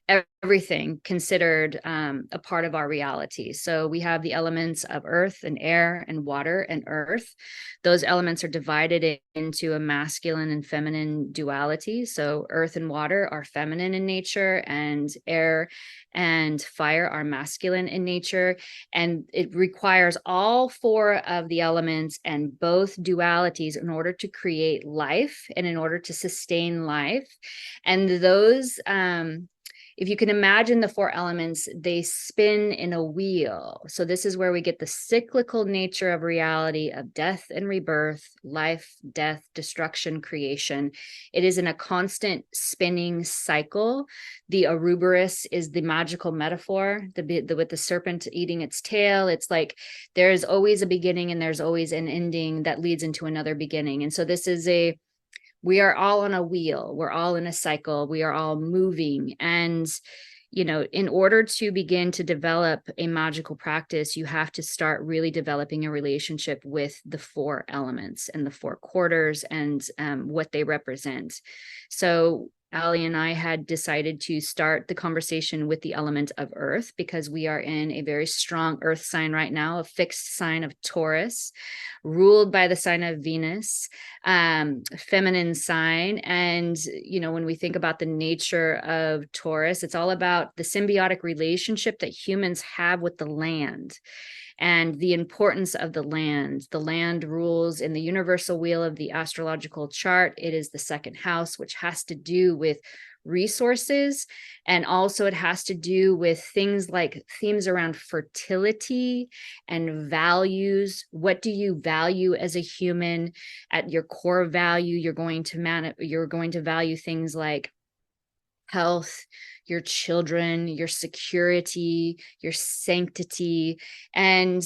everything considered a part of our reality. So we have the elements of earth and air and water and earth. Those elements are divided into a masculine and feminine duality. So earth and water are feminine in nature, and air and fire are masculine in nature. And it requires all 4 of the elements and both dualities in order to create life and in order to sustain life. And those if you can imagine the 4 elements, they spin in a wheel. So this is where we get the cyclical nature of reality, of death and rebirth, life, death, destruction, creation. It is in a constant spinning cycle. The Ouroboros is the magical metaphor, with the serpent eating its tail. It's like there's always a beginning and there's always an ending that leads into another beginning. And so this is we are all on a wheel. We're all in a cycle. We are all moving. And, in order to begin to develop a magical practice, you have to start really developing a relationship with the 4 elements and the 4 quarters and what they represent. So Ali and I had decided to start the conversation with the element of earth, because we are in a very strong earth sign right now, a fixed sign of Taurus, ruled by the sign of Venus, feminine sign. And, when we think about the nature of Taurus, it's all about the symbiotic relationship that humans have with the land and the importance of the land. The land rules in the universal wheel of the astrological chart. It is the 2nd house, which has to do with resources. And also it has to do with things like themes around fertility and values. What do you value as a human? At your core value, you're going to value things like health, your children, your security, your sanctity. And,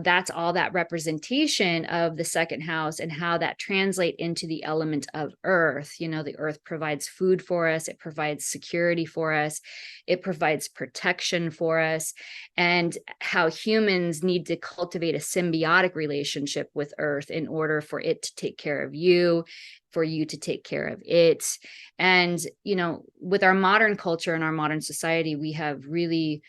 that's all that representation of the 2nd house and how that translate into the element of earth. The earth provides food for us. It provides security for us. It provides protection for us, and how humans need to cultivate a symbiotic relationship with earth in order for it to take care of you, for you to take care of it. And, with our modern culture and our modern society, we have really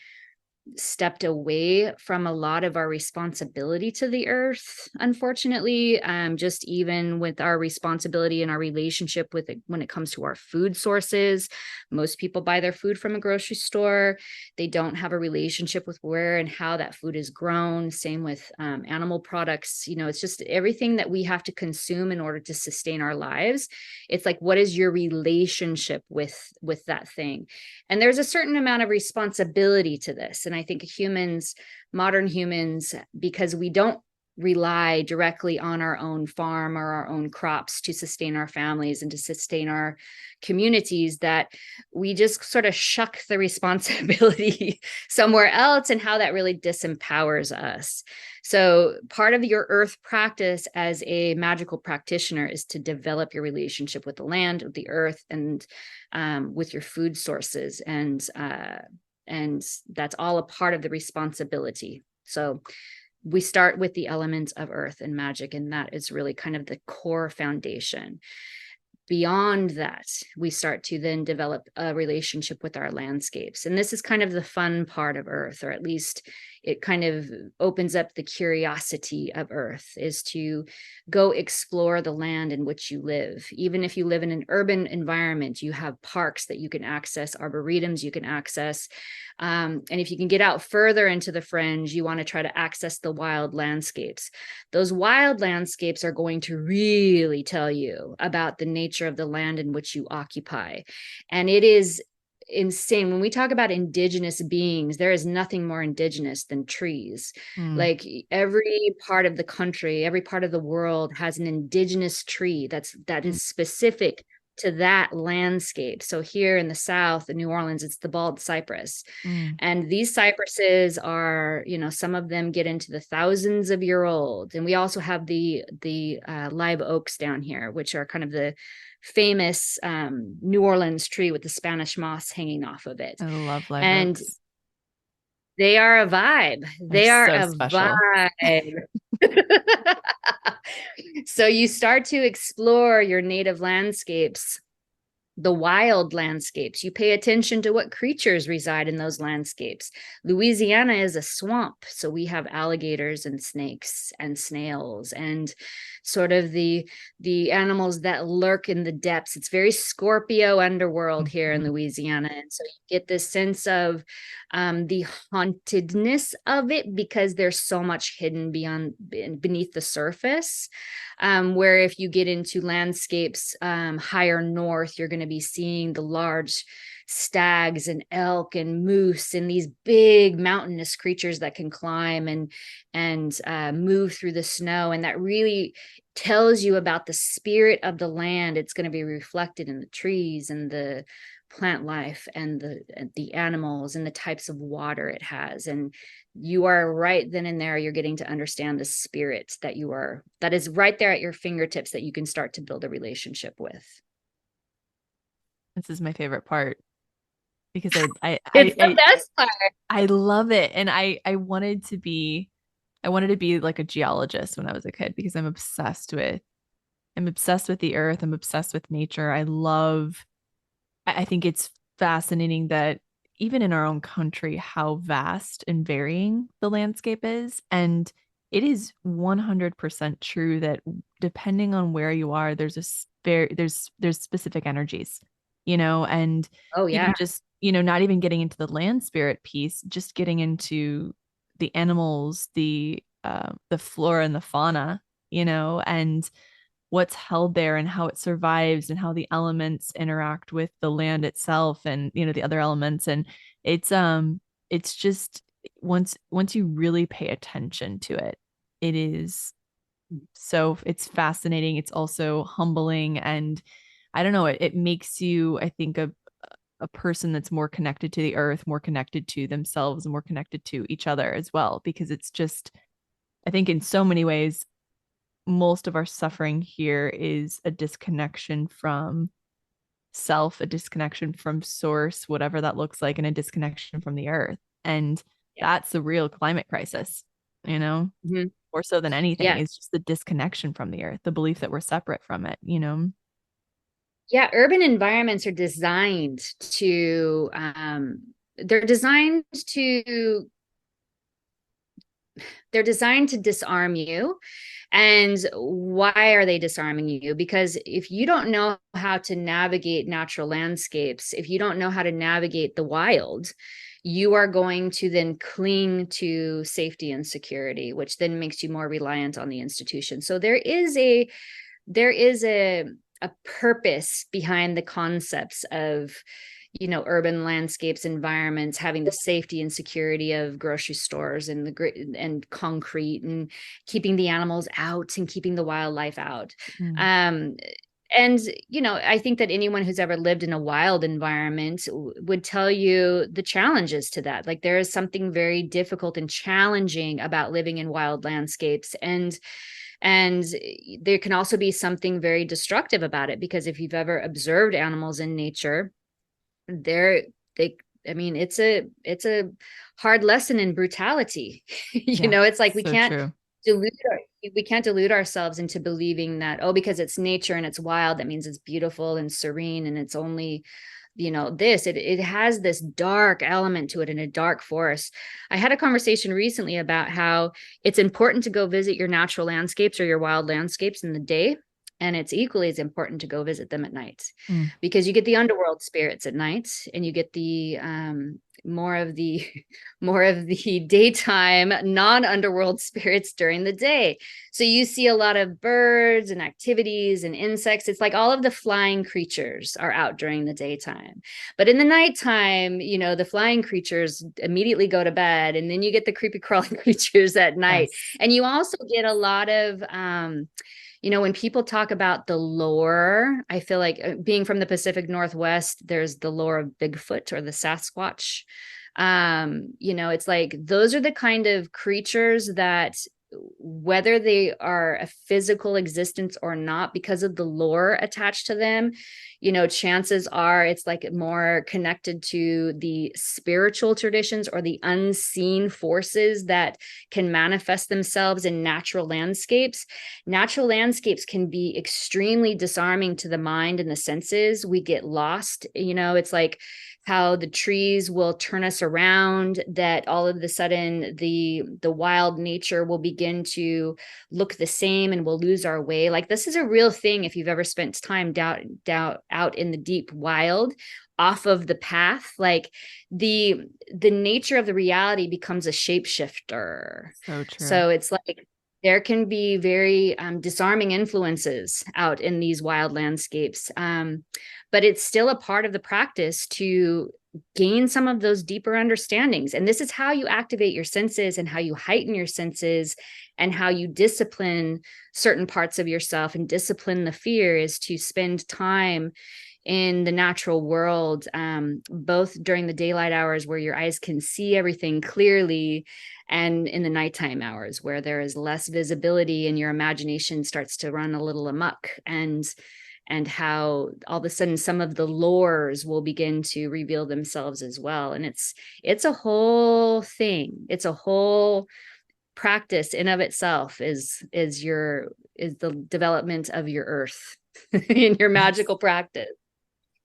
stepped away from a lot of our responsibility to the earth, unfortunately. Just even with our responsibility and our relationship with it when it comes to our food sources. Most people buy their food from a grocery store. They don't have a relationship with where and how that food is grown. Same with animal products. It's just everything that we have to consume in order to sustain our lives. It's like, what is your relationship with that thing? And there's a certain amount of responsibility to this. And I think modern humans, because we don't rely directly on our own farm or our own crops to sustain our families and to sustain our communities, that we just sort of shuck the responsibility somewhere else, and how that really disempowers us. So part of your earth practice as a magical practitioner is to develop your relationship with the land, with the earth, and with your food sources. And that's all a part of the responsibility. So we start with the elements of earth and magic, and that is really kind of the core foundation. Beyond that, we start to then develop a relationship with our landscapes. And this is kind of the fun part of earth, or at least it kind of opens up the curiosity of earth, is to go explore the land in which you live. Even if you live in an urban environment, you have parks that you can access, arboretums you can access. And if you can get out further into the fringe, you want to try to access the wild landscapes. Those wild landscapes are going to really tell you about the nature of the land in which you occupy. And it is insane. When we talk about indigenous beings, there is nothing more indigenous than trees. Like every part of the country, every part of the world has an indigenous tree that is specific to that landscape. So here in the South, in New Orleans, it's the bald cypress. And these cypresses are, some of them get into the thousands of year old. And we also have the live oaks down here, which are kind of the famous New Orleans tree with the Spanish moss hanging off of it. I love live And oaks. they are a vibe. They are so a special. vibe. So you start to explore your native landscapes, the wild landscapes. You pay attention to what creatures reside in those landscapes. Louisiana is a swamp, so we have alligators and snakes and snails and sort of the animals that lurk in the depths. It's very Scorpio underworld here in Louisiana, and so you get this sense of the hauntedness of it, because there's so much hidden beneath the surface. Where if you get into landscapes higher north, you're going to be seeing the large stags and elk and moose and these big mountainous creatures that can climb and move through the snow. And that really tells you about the spirit of the land. It's going to be reflected in the trees and the plant life and the animals and the types of water it has. And you are right then and there, you're getting to understand the spirit that is right there at your fingertips, that you can start to build a relationship with. This is my favorite part, because It's the best part. I love it. And I wanted to be like a geologist when I was a kid, because I'm obsessed with the earth. I'm obsessed with nature. I think it's fascinating that even in our own country, how vast and varying the landscape is. And it is 100% true that depending on where you are, there's specific energies, and Oh even yeah. just, not even getting into the land spirit piece, just getting into the animals, the flora and the fauna, and what's held there and how it survives and how the elements interact with the land itself and the other elements. And it's just, once you really pay attention to it, it's fascinating. It's also humbling, and I don't know, it makes you, I think, a person that's more connected to the earth, more connected to themselves, and more connected to each other as well, because it's just, I think in so many ways, most of our suffering here is a disconnection from self, a disconnection from source, whatever that looks like, and a disconnection from the earth. And that's the real climate crisis, Mm-hmm. more so than anything, Yeah. is just the disconnection from the earth, the belief that we're separate from it. Yeah, urban environments are designed to they're designed to they're designed to disarm you. And why are they disarming you? Because if you don't know how to navigate natural landscapes, if you don't know how to navigate the wild, you are going to then cling to safety and security, which then makes you more reliant on the institution. So there is a purpose behind the concepts of, urban landscapes, environments, having the safety and security of grocery stores and and concrete, and keeping the animals out and keeping the wildlife out. um and I think that anyone who's ever lived in a wild environment would tell you the challenges to that. Like, there is something very difficult and challenging about living in wild landscapes, and there can also be something very destructive about it, because if you've ever observed animals in nature, they're they I mean, it's a hard lesson in brutality. Yeah, It's like so true. we can't delude ourselves into believing that, oh, because it's nature and it's wild, that means it's beautiful and serene, and it's only it has this dark element to it, in a dark forest. I had a conversation recently about how it's important to go visit your natural landscapes or your wild landscapes in the day, and it's equally as important to go visit them at night, Mm. because you get the underworld spirits at night, and you get the more of the more of the daytime non-underworld spirits during the day. So you see a lot of birds and activities and insects. It's like all of the flying creatures are out during the daytime, but in the nighttime, the flying creatures immediately go to bed, and then you get the creepy crawling creatures at night. Yes. And you also get a lot of when people talk about the lore, I feel like, being from the Pacific Northwest, there's the lore of Bigfoot or the Sasquatch. It's like those are the kind of creatures that, whether they are a physical existence or not, because of the lore attached to them, chances are it's like more connected to the spiritual traditions or the unseen forces that can manifest themselves in natural landscapes. Natural landscapes can be extremely disarming to the mind and the senses. We get lost. It's like how the trees will turn us around, that all of a sudden the wild nature will begin to look the same, and we'll lose our way. Like, this is a real thing. If you've ever spent time out in the deep wild, off of the path, like the nature of the reality becomes a shapeshifter. So true. So it's like there can be very disarming influences out in these wild landscapes. But it's still a part of the practice to gain some of those deeper understandings. And this is how you activate your senses, and how you heighten your senses, and how you discipline certain parts of yourself and discipline the fear, is to spend time in the natural world, both during the daylight hours where your eyes can see everything clearly, and in the nighttime hours where there is less visibility and your imagination starts to run a little amok, and how all of a sudden some of the lores will begin to reveal themselves as well. And it's a whole thing. It's a whole practice in of itself, is the development of your earth in your Yes. magical practice, is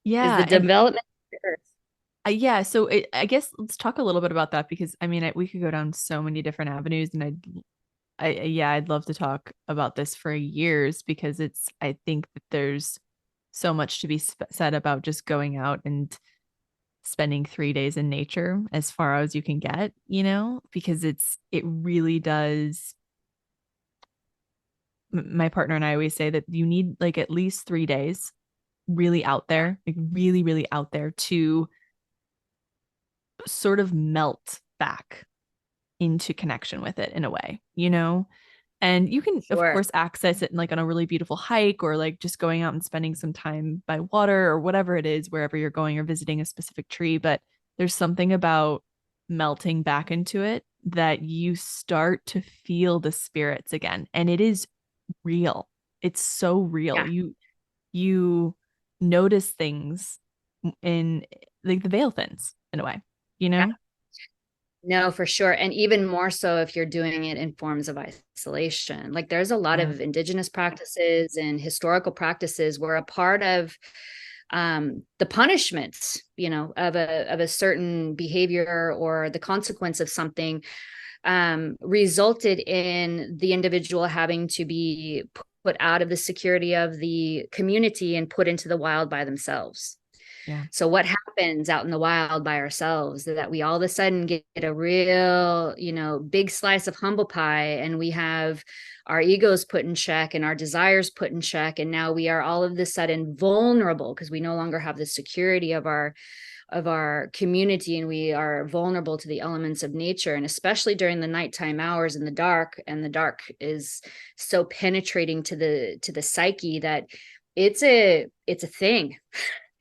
the Yeah. And development of your earth. yeah, so I guess let's talk a little bit about that, because I mean, we could go down so many different avenues, and yeah, I'd love to talk about this for years, because I think that there's so much to be said about just going out and spending 3 days in nature, as far as you can get, because it really does. My partner and I always say that you need like at least 3 days really out there, like really, really out there, to sort of melt back into connection with it in a way. And you can, of Sure. course, access it like on a really beautiful hike, or like just going out and spending some time by water, or whatever it is, wherever you're going, or visiting a specific tree. But there's something about melting back into it that you start to feel the spirits again. And it is real. It's so real. Yeah. You notice things in like the veil thins in a way, you Yeah. know? No, for sure. And even more so if you're doing it in forms of isolation. Like, there's a lot Yeah. of indigenous practices and historical practices where a part of the punishments, of a certain behavior or the consequence of something, resulted in the individual having to be put out of the security of the community and put into the wild by themselves. Yeah. So what happens out in the wild by ourselves is that we all of a sudden get a real, big slice of humble pie, and we have our egos put in check and our desires put in check. And now we are all of a sudden vulnerable because we no longer have the security of our community, and we are vulnerable to the elements of nature, and especially during the nighttime hours in the dark. And the dark is so penetrating to the psyche that it's a thing.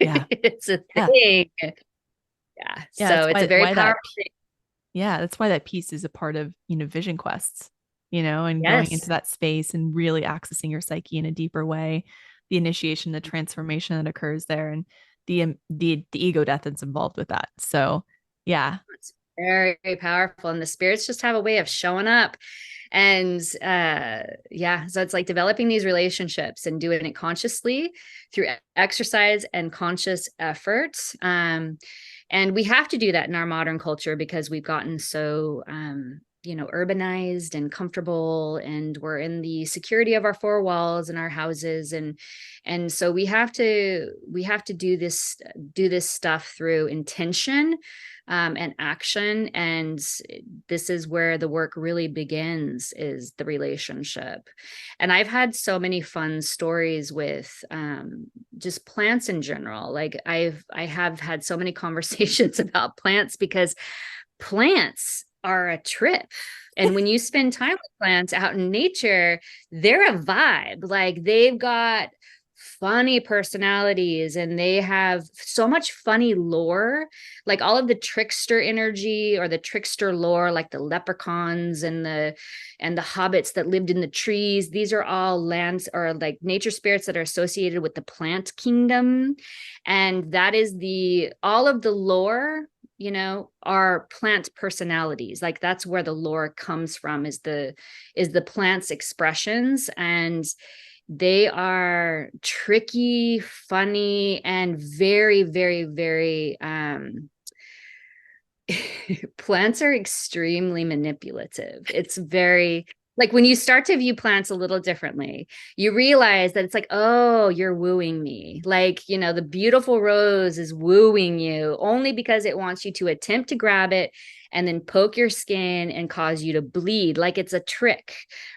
Yeah. It's a Yeah. thing. Yeah. So it's a very powerful thing. Yeah, that's why that piece is a part of, vision quests, and going into Yes. that space and really accessing your psyche in a deeper way, the initiation, the transformation that occurs there, and the ego death that's involved with that. So, yeah. It's very, very powerful. And the spirits just have a way of showing up. And yeah, so it's like developing these relationships and doing it consciously through exercise and conscious effort. And we have to do that in our modern culture because we've gotten so urbanized and comfortable, and we're in the security of our four walls and our houses, and so we have to do this stuff through intention and action. And this is where the work really begins, is the relationship. And I've had so many fun stories with just plants in general. Like I have had so many conversations about plants, because plants are a trip. And when you spend time with plants out in nature, they're a vibe. Like they've got funny personalities, and they have so much funny lore, like all of the trickster energy or the trickster lore, like the leprechauns and the hobbits that lived in the trees. These are all lands or like nature spirits that are associated with the plant kingdom. And that is all of the lore, are plant personalities. Like that's where the lore comes from, is the plant's expressions. And they are tricky, funny, and very, very, very plants are extremely manipulative. It's very, like when you start to view plants a little differently, you realize that it's like, oh, you're wooing me. Like, the beautiful rose is wooing you only because it wants you to attempt to grab it and then poke your skin and cause you to bleed, like it's a trick,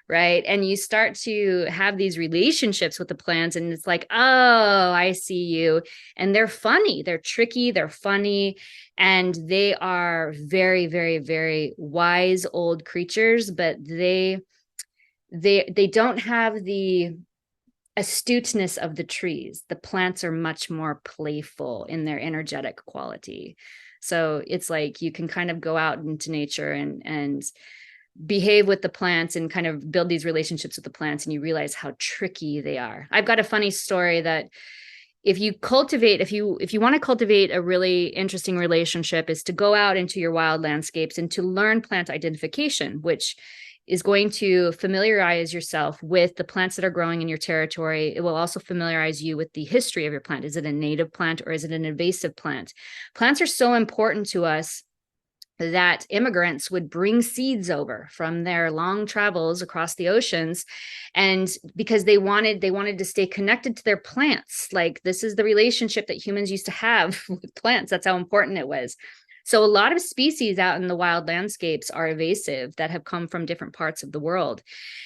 right? And you start to have these relationships with the plants, and it's like, oh, I see you. And they're funny, they're tricky, they're funny, and they are very, very, very wise old creatures, but they don't have the astuteness of the trees. The plants are much more playful in their energetic quality. So it's like you can kind of go out into nature and behave with the plants and kind of build these relationships with the plants, and you realize how tricky they are. I've got a funny story that if you want to cultivate a really interesting relationship, is to go out into your wild landscapes and to learn plant identification, which is going to familiarize yourself with the plants that are growing in your territory. It will also familiarize you with the history of your plant. Is it a native plant or is it an invasive plant? Plants are so important to us that immigrants would bring seeds over from their long travels across the oceans, and because they wanted to stay connected to their plants. Like this is the relationship that humans used to have with plants. That's how important it was. So a lot of species out in the wild landscapes are invasive, that have come from different parts of the world.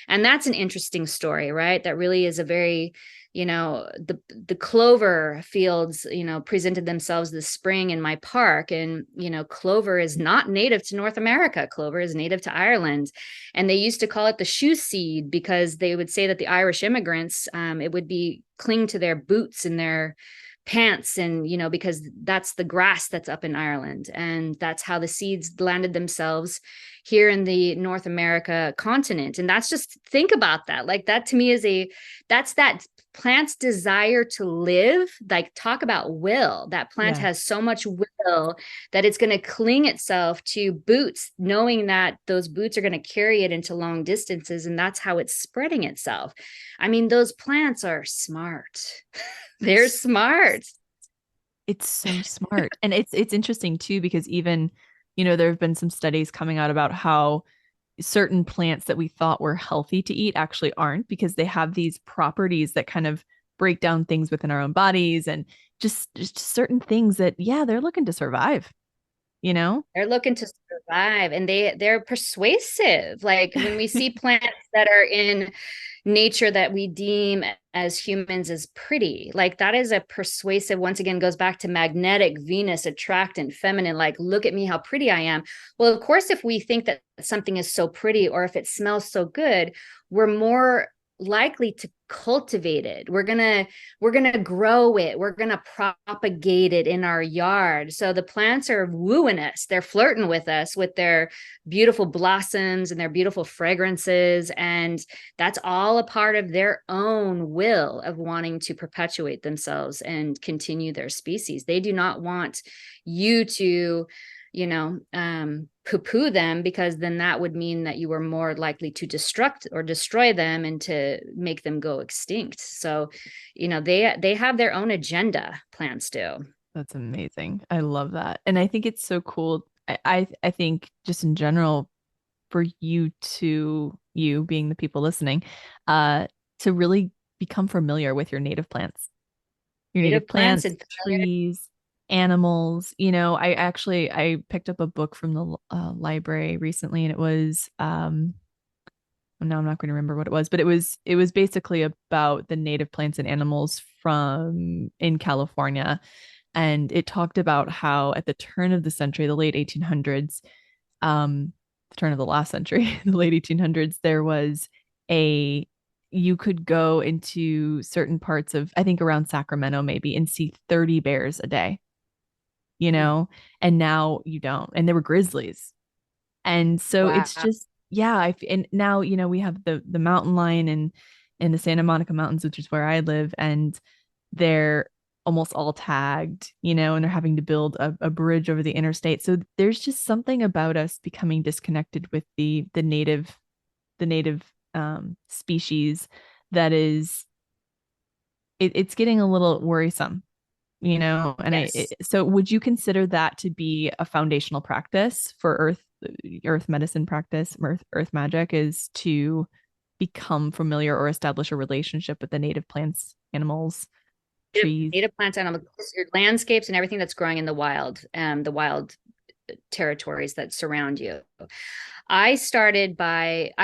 And that's an interesting story, right? That really is a very, the clover fields, presented themselves this spring in my park. And, clover is not native to North America. Clover is native to Ireland. And they used to call it the shoe seed because they would say that the Irish immigrants, it would be cling to their boots and their pants, and because that's the grass that's up in Ireland, and that's how the seeds landed themselves here in the North America continent. And that's just, think about that. Like that to me that's that plant's desire to live. Like talk about will. That plant has so much will that it's going to cling itself to boots, knowing that those boots are going to carry it into long distances, and that's how it's spreading itself. I mean, those plants are smart. They're smart. It's so smart. And it's interesting too, because even, there have been some studies coming out about how certain plants that we thought were healthy to eat actually aren't, because they have these properties that kind of break down things within our own bodies, and just certain things that, yeah, they're looking to survive, you know? They're looking to survive, and they're persuasive. Like when we see plants that are in nature that we deem as humans as pretty, like that is a persuasive, once again, goes back to magnetic Venus attractant feminine, like look at me, how pretty I am. Well, of course, if we think that something is so pretty, or if it smells so good, we're more likely to cultivate it. We're gonna grow it. We're gonna propagate it in our yard. So the plants are wooing us. They're flirting with us with their beautiful blossoms and their beautiful fragrances, and that's all a part of their own will of wanting to perpetuate themselves and continue their species. They do not want you to, poo-poo them, because then that would mean that you were more likely to destruct or destroy them and to make them go extinct. So, they have their own agenda, plants do. That's amazing. I love that. And I think it's so cool. I think just in general, for you being the people listening, to really become familiar with your native plants, Native plants plants, and familiar. trees, animals. I picked up a book from the library recently, and it was no, I'm not going to remember what it was, but it was basically about the native plants and animals from in California. And it talked about how at the turn of the century, the late 1800s, the turn of the last century, the late 1800s, there was a you could go into certain parts of, I think around Sacramento maybe, and see 30 bears a day, you know, and now you don't. And there were grizzlies. And so Wow. it's just, yeah, and now, we have the mountain lion and the Santa Monica Mountains, which is where I live, and they're almost all tagged, and they're having to build a bridge over the interstate. So there's just something about us becoming disconnected with the native species that is it's getting a little worrisome, and Yes. so would you consider that to be a foundational practice for earth medicine practice, earth magic, is to become familiar or establish a relationship with the native plants, animals, trees? Native plants, animals, your landscapes, and everything that's growing in the wild territories that surround you. I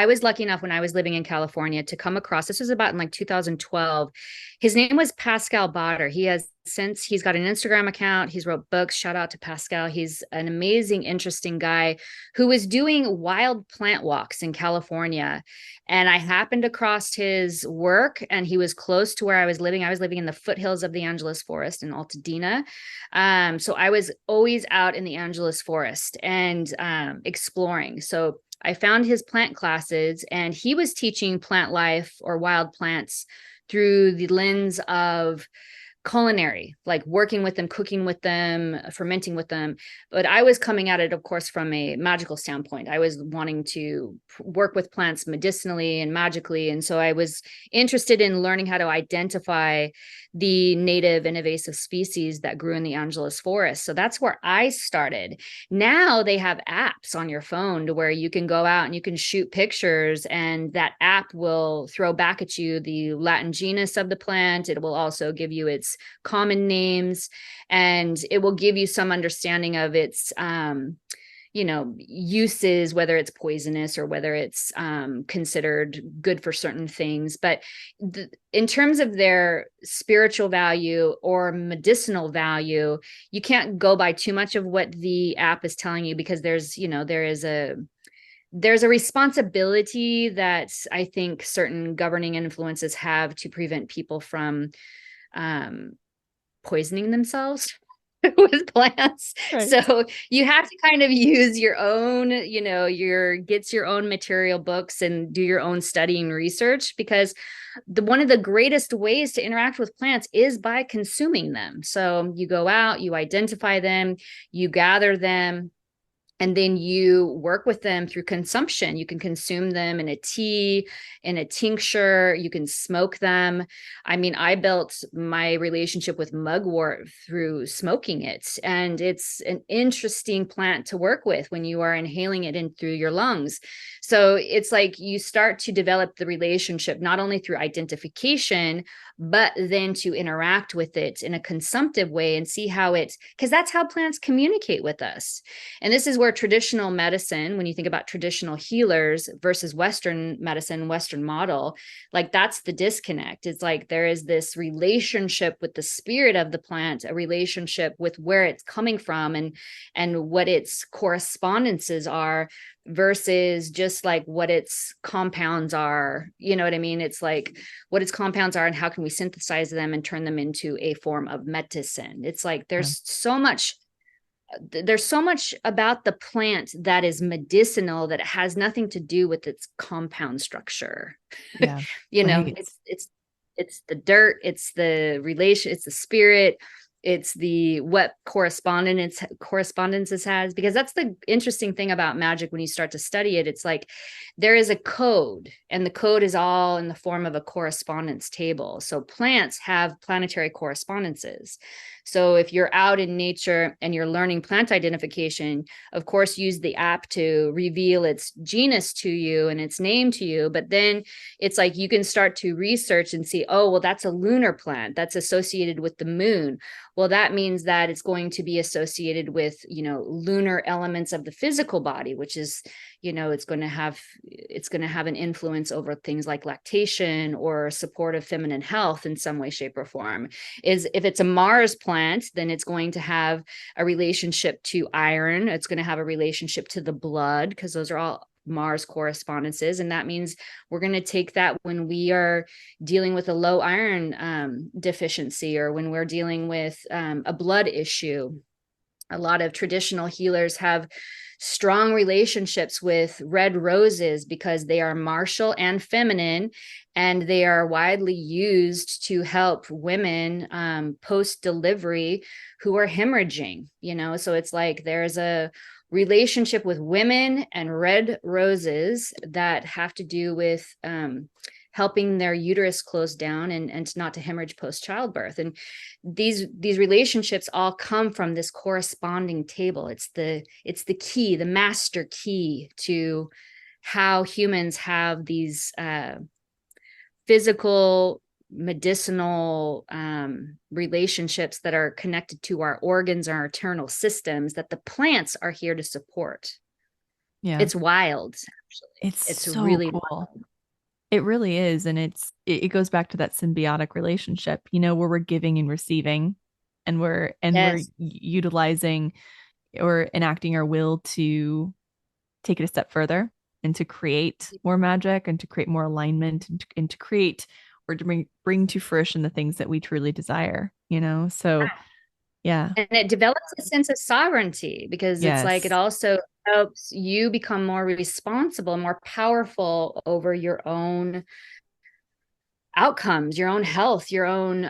was lucky enough when I was living in California to come across, this was about in like 2012. His name was Pascal Botter. He's got an Instagram account. He's wrote books. Shout out to Pascal. He's an amazing, interesting guy who was doing wild plant walks in California. And I happened across his work, and he was close to where I was living. I was living in the foothills of the Angeles Forest in Altadena. So I was always out in the Angeles Forest and exploring. So I found his plant classes, and he was teaching plant life or wild plants through the lens of culinary, like working with them, cooking with them, fermenting with them. But I was coming at it, of course, from a magical standpoint. I was wanting to work with plants medicinally and magically. And so I was interested in learning how to identify the native and invasive species that grew in the Angeles forest. So that's where I started. Now they have apps on your phone to where you can go out and you can shoot pictures, and that app will throw back at you the Latin genus of the plant. It will also give you its common names, and it will give you some understanding of its uses, whether it's poisonous or whether it's considered good for certain things. But in terms of their spiritual value or medicinal value, you can't go by too much of what the app is telling you, because there's a responsibility that I think certain governing influences have to prevent people from poisoning themselves with plants. Right. So you have to kind of use your own, your own material books and do your own studying research, because one of the greatest ways to interact with plants is by consuming them. So you go out, you identify them, you gather them, And then you work with them through consumption. You can consume them in a tea, in a tincture, you can smoke them. I mean, I built my relationship with mugwort through smoking it. And it's an interesting plant to work with when you are inhaling it in through your lungs. So it's like you start to develop the relationship not only through identification, but then to interact with it in a consumptive way and see how it, because that's how plants communicate with us. And this is where traditional medicine, when you think about traditional healers versus Western medicine, Western model, like that's the disconnect. It's like there is this relationship with the spirit of the plant, a relationship with where it's coming from and what its correspondences are versus just like what its compounds are. You know what I mean? It's like what its compounds are and how can we synthesize them and turn them into a form of medicine. It's like Yeah. there's so much about the plant that is medicinal that it has nothing to do with its compound structure. Yeah. You know, Right. it's the dirt, it's the relation, it's the spirit, it's the what correspondences has, because that's the interesting thing about magic when you start to study it. It's like there is a code, and the code is all in the form of a correspondence table. So plants have planetary correspondences. So if you're out in nature and you're learning plant identification, of course, use the app to reveal its genus to you and its name to you. But then it's like you can start to research and see, oh, well, that's a lunar plant that's associated with the moon. Well, that means that it's going to be associated with, lunar elements of the physical body, which is, it's going to have an influence over things like lactation or supportive feminine health in some way, shape, or form. Is if it's a Mars plant, then it's going to have a relationship to iron. It's going to have a relationship to the blood, because those are all Mars correspondences. And that means we're going to take that when we are dealing with a low iron deficiency, or when we're dealing with a blood issue. A lot of traditional healers have strong relationships with red roses because they are martial and feminine, and they are widely used to help women post delivery who are hemorrhaging. So it's like there's a relationship with women and red roses that have to do with helping their uterus close down and not to hemorrhage post childbirth. And these relationships all come from this corresponding table. It's the key, the master key to how humans have these physical medicinal relationships that are connected to our organs, our internal systems, that the plants are here to support. Yeah. It's wild, actually. It's It's so really cool. wild. It really is. And it goes back to that symbiotic relationship, where we're giving and receiving, and we're Yes. utilizing or enacting our will to take it a step further and to create more magic and to create more alignment and to create or to bring to fruition the things that we truly desire. So yeah. And it develops a sense of sovereignty, because it's like it Yes. also helps you become more responsible, more powerful over your own outcomes, your own health, your own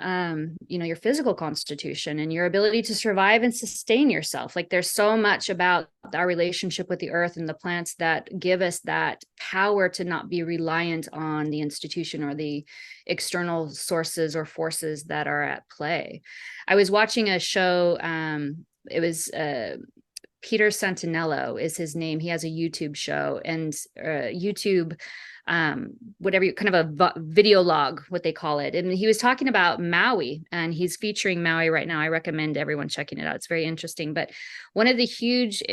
your physical constitution and your ability to survive and sustain yourself. Like there's so much about our relationship with the earth and the plants that give us that power to not be reliant on the institution or the external sources or forces that are at play. I was watching a show, it was Peter Santinello is his name. He has a YouTube show, and YouTube, whatever, kind of a video log, what they call it. And he was talking about Maui, and he's featuring Maui right now. I recommend everyone checking it out. It's very interesting. But one of the huge,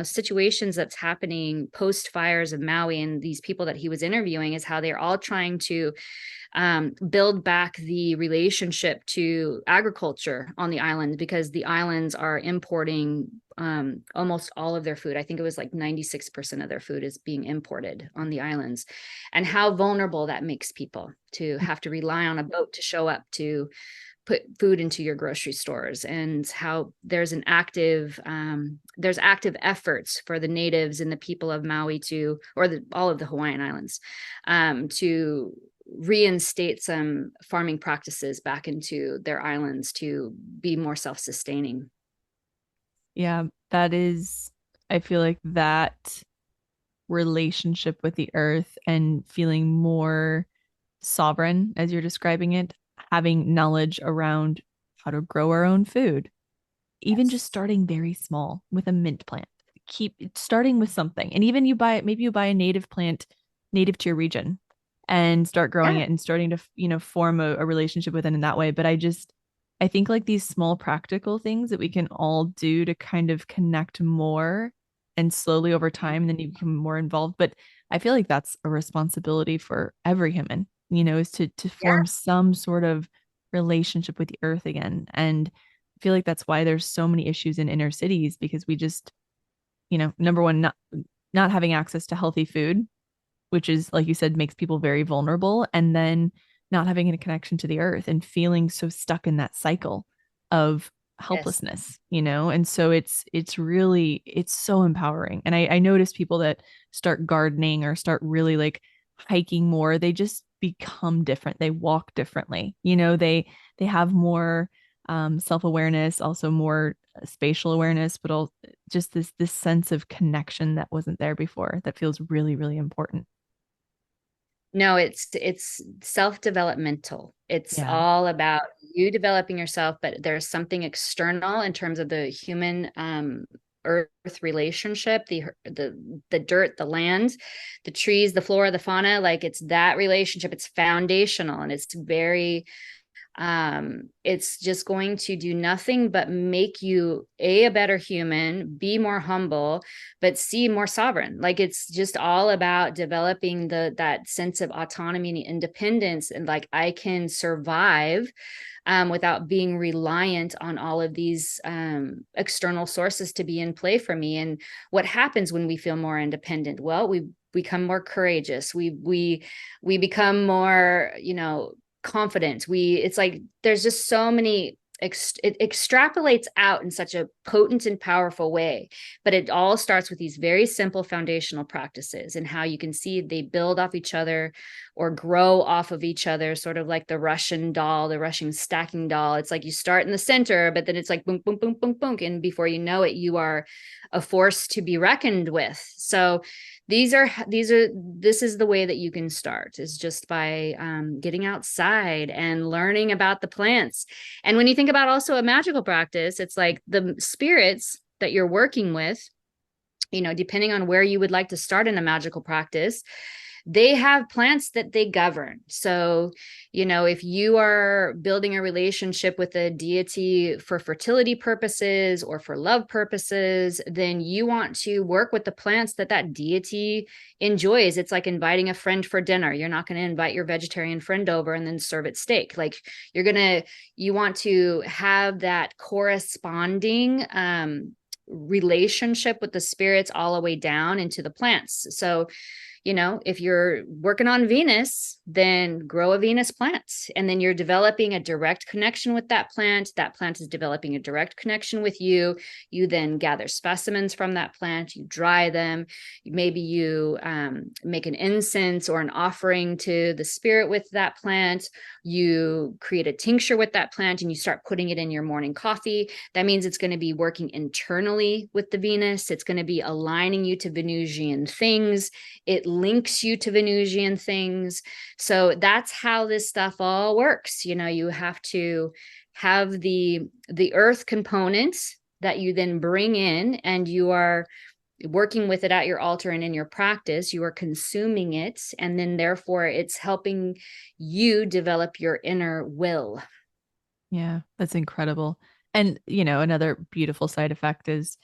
situations that's happening post fires of Maui, and these people that he was interviewing, is how they're all trying to build back the relationship to agriculture on the island, because the islands are importing almost all of their food. I think it was like 96% of their food is being imported on the islands, and how vulnerable that makes people to have to rely on a boat to show up to put food into your grocery stores, and how there's active efforts for the natives and the people of Maui all of the Hawaiian Islands to reinstate some farming practices back into their islands to be more self-sustaining. Yeah, that is I feel like that relationship with the earth and feeling more sovereign, as you're describing it, having knowledge around how to grow our own food, even just Yes. starting very small with a mint plant. Keep starting with something. And even you buy, maybe you buy a native plant native to your region and start growing Yeah. it and starting to, form a relationship with it in that way. But I think like these small practical things that we can all do to kind of connect more and slowly over time, and then you become more involved. But I feel like that's a responsibility for every human, is to Yeah. form some sort of relationship with the earth again. And I feel like that's why there's so many issues in inner cities, because we just, number one, not having access to healthy food, which is, like you said, makes people very vulnerable. And then not having a connection to the earth and feeling so stuck in that cycle of Yes. helplessness, And so it's so empowering. And I notice people that start gardening or start really like hiking more, they just become different. They walk differently. They have more self-awareness, also more spatial awareness, but all just this sense of connection that wasn't there before, that feels really, really important. No, it's self-developmental. It's Yeah. all about you developing yourself, but there's something external in terms of the human earth relationship, the dirt, the land, the trees, the flora, the fauna, like it's that relationship. It's foundational and it's very it's just going to do nothing but make you a better human, be more humble, but c more sovereign. Like it's just all about developing that sense of autonomy and independence, and like I can survive without being reliant on all of these external sources to be in play for me. And what happens when we feel more independent? Well, we become more courageous. We become more, confident. It's like there's just so many it extrapolates out in such a potent and powerful way, but it all starts with these very simple foundational practices, and how you can see they build off each other or grow off of each other, sort of like the Russian doll, the Russian stacking doll. It's like you start in the center, but then it's like boom, boom, boom, boom, boom, and before you know it, you are a force to be reckoned with. So this is the way that you can start, is just by getting outside and learning about the plants. And when you think about also a magical practice, it's like the spirits that you're working with, depending on where you would like to start in a magical practice, they have plants that they govern. So, if you are building a relationship with a deity for fertility purposes or for love purposes, then you want to work with the plants that deity enjoys. It's like inviting a friend for dinner. You're not going to invite your vegetarian friend over and then serve it steak. Like you want to have that corresponding relationship with the spirits all the way down into the plants. So if you're working on Venus, then grow a Venus plant. And then you're developing a direct connection with that plant. That plant is developing a direct connection with you. You then gather specimens from that plant, you dry them. Maybe you make an incense or an offering to the spirit with that plant. You create a tincture with that plant and you start putting it in your morning coffee. That means it's going to be working internally with the Venus. It's going to be aligning you to Venusian things. It links you to Venusian things. So that's how this stuff all works. You have to have the earth components that you then bring in, and you are working with it at your altar and in your practice. You are consuming it, and then therefore it's helping you develop your inner will. Yeah, that's incredible. And, another beautiful side effect is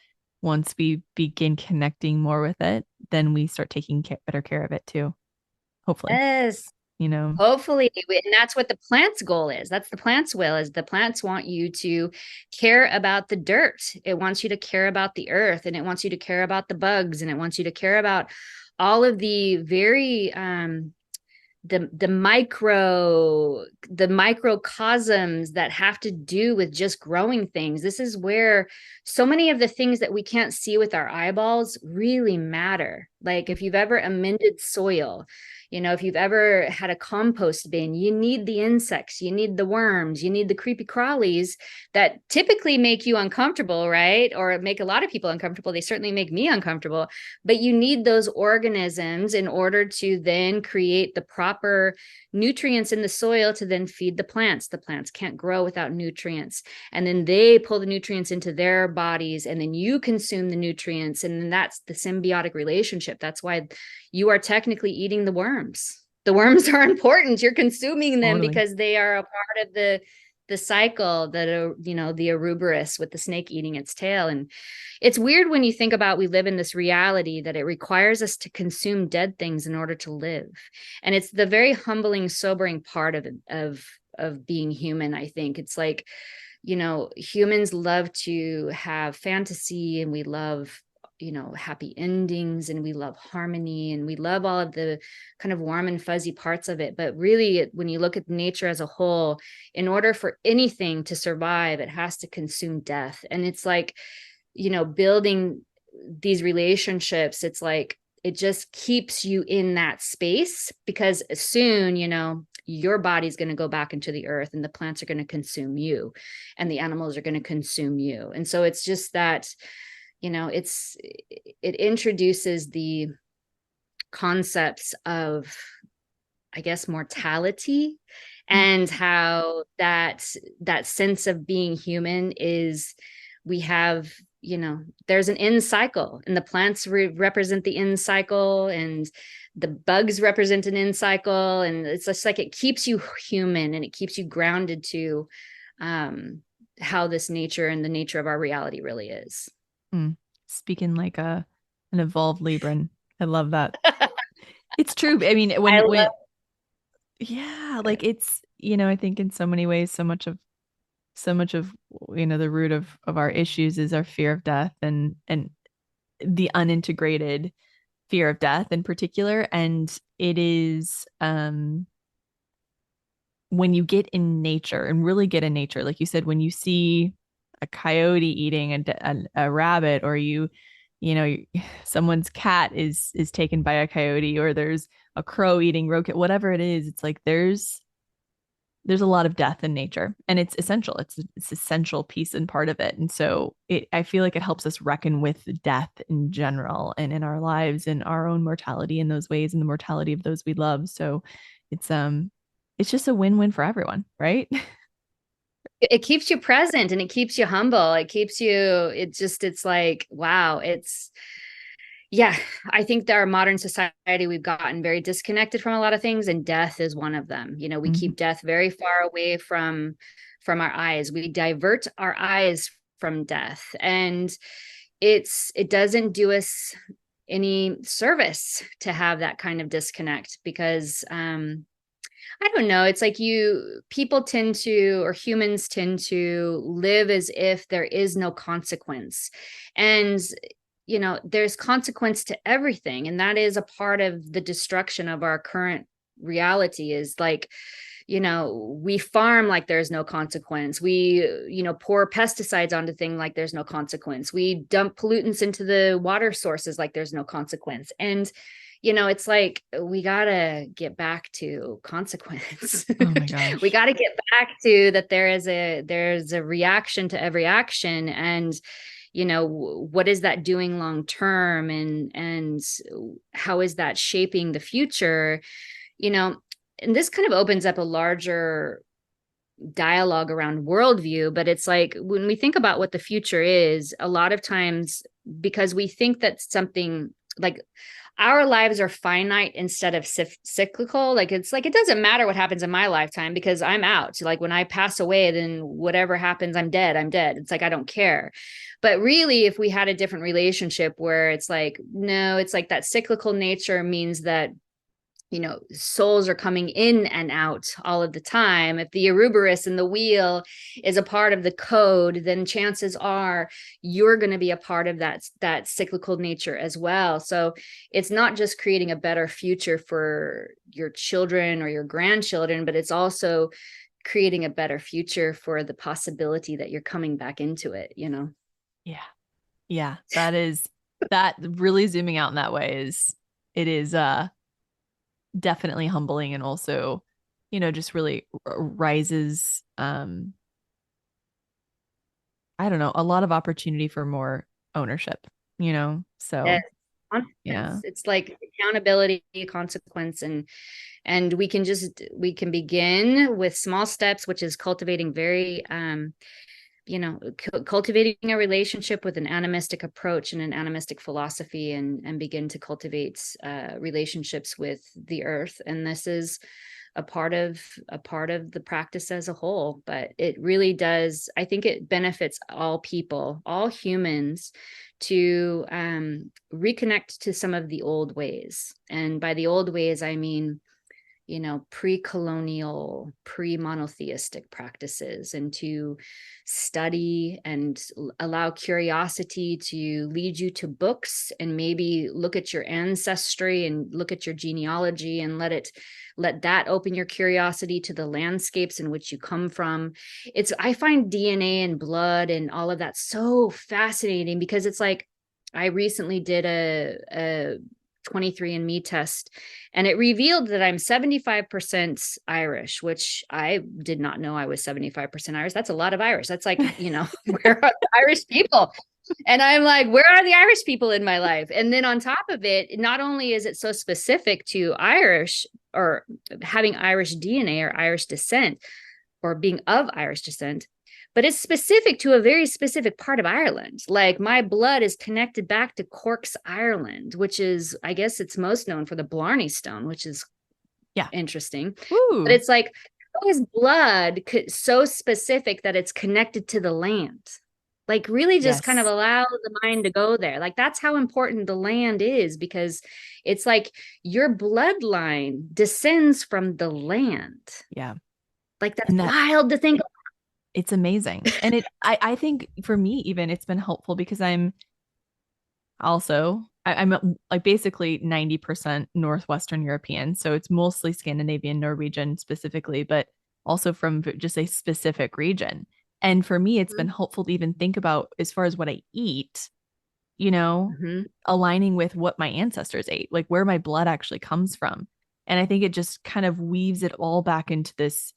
once we begin connecting more with it, then we start taking better care of it too. Hopefully, Yes. you know. Hopefully, and that's what the plant's goal is. That's the plant's will, is the plants want you to care about the dirt. It wants you to care about the earth, and it wants you to care about the bugs, and it wants you to care about all of the very the microcosms that have to do with just growing things. This is where so many of the things that we can't see with our eyeballs really matter. Like if you've ever amended soil, if you've ever had a compost bin, you need the insects, you need the worms, you need the creepy crawlies that typically make you uncomfortable, right? Or make a lot of people uncomfortable. They certainly make me uncomfortable, but you need those organisms in order to then create the proper nutrients in the soil to then feed the plants. The plants can't grow without nutrients. And then they pull the nutrients into their bodies, and then you consume the nutrients. And then that's the symbiotic relationship. That's why you are technically eating the worms. The worms are important. You're consuming them Totally. because they are a part of the cycle that the Ouroboros with the snake eating its tail. And it's weird when you think about, we live in this reality that it requires us to consume dead things in order to live. And it's the very humbling, sobering part of being human. I think it's like, humans love to have fantasy, and we love happy endings, and we love harmony, and we love all of the kind of warm and fuzzy parts of it. But really, when you look at nature as a whole, in order for anything to survive, it has to consume death. And it's like, building these relationships, it's like it just keeps you in that space, because soon, your body's going to go back into the earth, and the plants are going to consume you, and the animals are going to consume you. And so it's just that, it introduces the concepts of, I guess, mortality, and how that sense of being human is, we have, there's an end cycle, and the plants represent the end cycle, and the bugs represent an end cycle. And it's just like, it keeps you human, and it keeps you grounded to how this nature and the nature of our reality really is. Speaking like an evolved Libran. I love that. It's true. I mean, I when love yeah, like it. it's, I think in so many ways, so much of the root of our issues is our fear of death, and the unintegrated fear of death in particular. And it is when you get in nature and really get in nature, like you said, when you see a coyote eating a rabbit, or someone's cat is taken by a coyote, or there's a crow eating roadkill, whatever it is, it's like there's a lot of death in nature, and it's essential. It's essential piece and part of it. And so I feel like it helps us reckon with death in general, and in our lives, and our own mortality in those ways, and the mortality of those we love. So it's just a win-win for everyone, right? It keeps you present, and it keeps you humble. It's like, wow, yeah, I think that our modern society, we've gotten very disconnected from a lot of things, and death is one of them. We Mhm. keep death very far away from our eyes. We divert our eyes from death, and it doesn't do us any service to have that kind of disconnect, because I don't know. It's like people tend to, or humans tend to live as if there is no consequence. And, there's consequence to everything. And that is a part of the destruction of our current reality, is like, we farm like there's no consequence. We, pour pesticides onto things like there's no consequence. We dump pollutants into the water sources like there's no consequence. And it's like, we gotta get back to consequence. Oh my We gosh. gotta get back to that. There's a reaction to every action, and what is that doing long term, and how is that shaping the future? And this kind of opens up a larger dialogue around worldview. But it's like, when we think about what the future is, a lot of times, because we think that something like, our lives are finite instead of cyclical. Like, it's like, it doesn't matter what happens in my lifetime, because I'm out. Like, when I pass away, then whatever happens, I'm dead. It's like, I don't care. But really, if we had a different relationship, where it's like, no, it's like that cyclical nature means that souls are coming in and out all of the time. If the Ouroboros and the wheel is a part of the code, then chances are you're going to be a part of that cyclical nature as well. So it's not just creating a better future for your children or your grandchildren, but it's also creating a better future for the possibility that you're coming back into it. Yeah. Yeah, that is. that really zooming out in that way it is definitely humbling, and also, just really rises, I don't know, a lot of opportunity for more ownership, Yes. so yeah. Consequence. It's like accountability, consequence, and we can begin with small steps, which is cultivating cultivating a relationship with an animistic approach and an animistic philosophy, and begin to cultivate relationships with the earth. And this is a part of the practice as a whole, but it really does, I think it benefits all people, all humans, to reconnect to some of the old ways. And by the old ways, I mean, pre-colonial, pre-monotheistic practices, and to study and allow curiosity to lead you to books, and maybe look at your ancestry and look at your genealogy, and let that open your curiosity to the landscapes in which you come from. I find DNA and blood and all of that so fascinating, because it's like, I recently did a 23andMe test, and it revealed that I'm 75% Irish, which I did not know I was 75% Irish. That's a lot of Irish. That's like, where are the Irish people? And I'm like, where are the Irish people in my life? And then on top of it, not only is it so specific to Irish, or having Irish DNA or Irish descent, or being of Irish descent, but it's specific to a very specific part of Ireland. Like, my blood is connected back to Cork's, Ireland, which is, I guess it's most known for the Blarney Stone, which is Yeah. interesting. Ooh. But it's like, his blood so specific that it's connected to the land. Like, really just kind of Yes. allow the mind to go there. Like, that's how important the land is, because it's like your bloodline descends from the land. Yeah. Like, that's And that wild to think. it's amazing. And I think for me, even, it's been helpful because I'm like basically 90% Northwestern European. So it's mostly Scandinavian, Norwegian specifically, but also from just a specific region. And for me, it's been helpful to even think about, as far as what I eat, you know, Mm-hmm. aligning with what my ancestors ate, like where my blood actually comes from. And I think it just kind of weaves it all back into this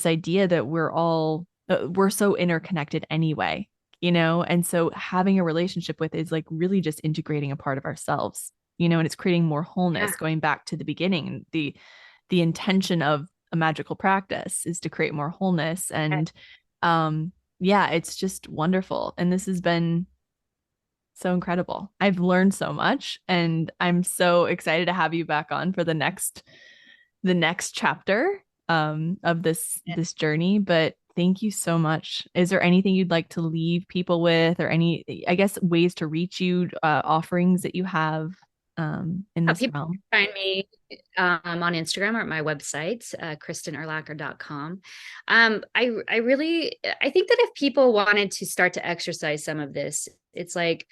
idea that we're so interconnected anyway, and so having a relationship with is like really just integrating a part of ourselves, and it's creating more Yeah. wholeness, going back to the beginning. The intention of a magical practice is to create more wholeness. And yeah, it's just wonderful, and this has been so incredible. I've learned so much, and I'm so excited to have you back on for the next chapter of this journey. But thank you so much. Is there anything you'd like to leave people with, or any, I guess, ways to reach you, offerings that you have in this People realm? can find me on Instagram or at my website, KristenUrlacher.com. I think that if people wanted to start to exercise some of this, it's like,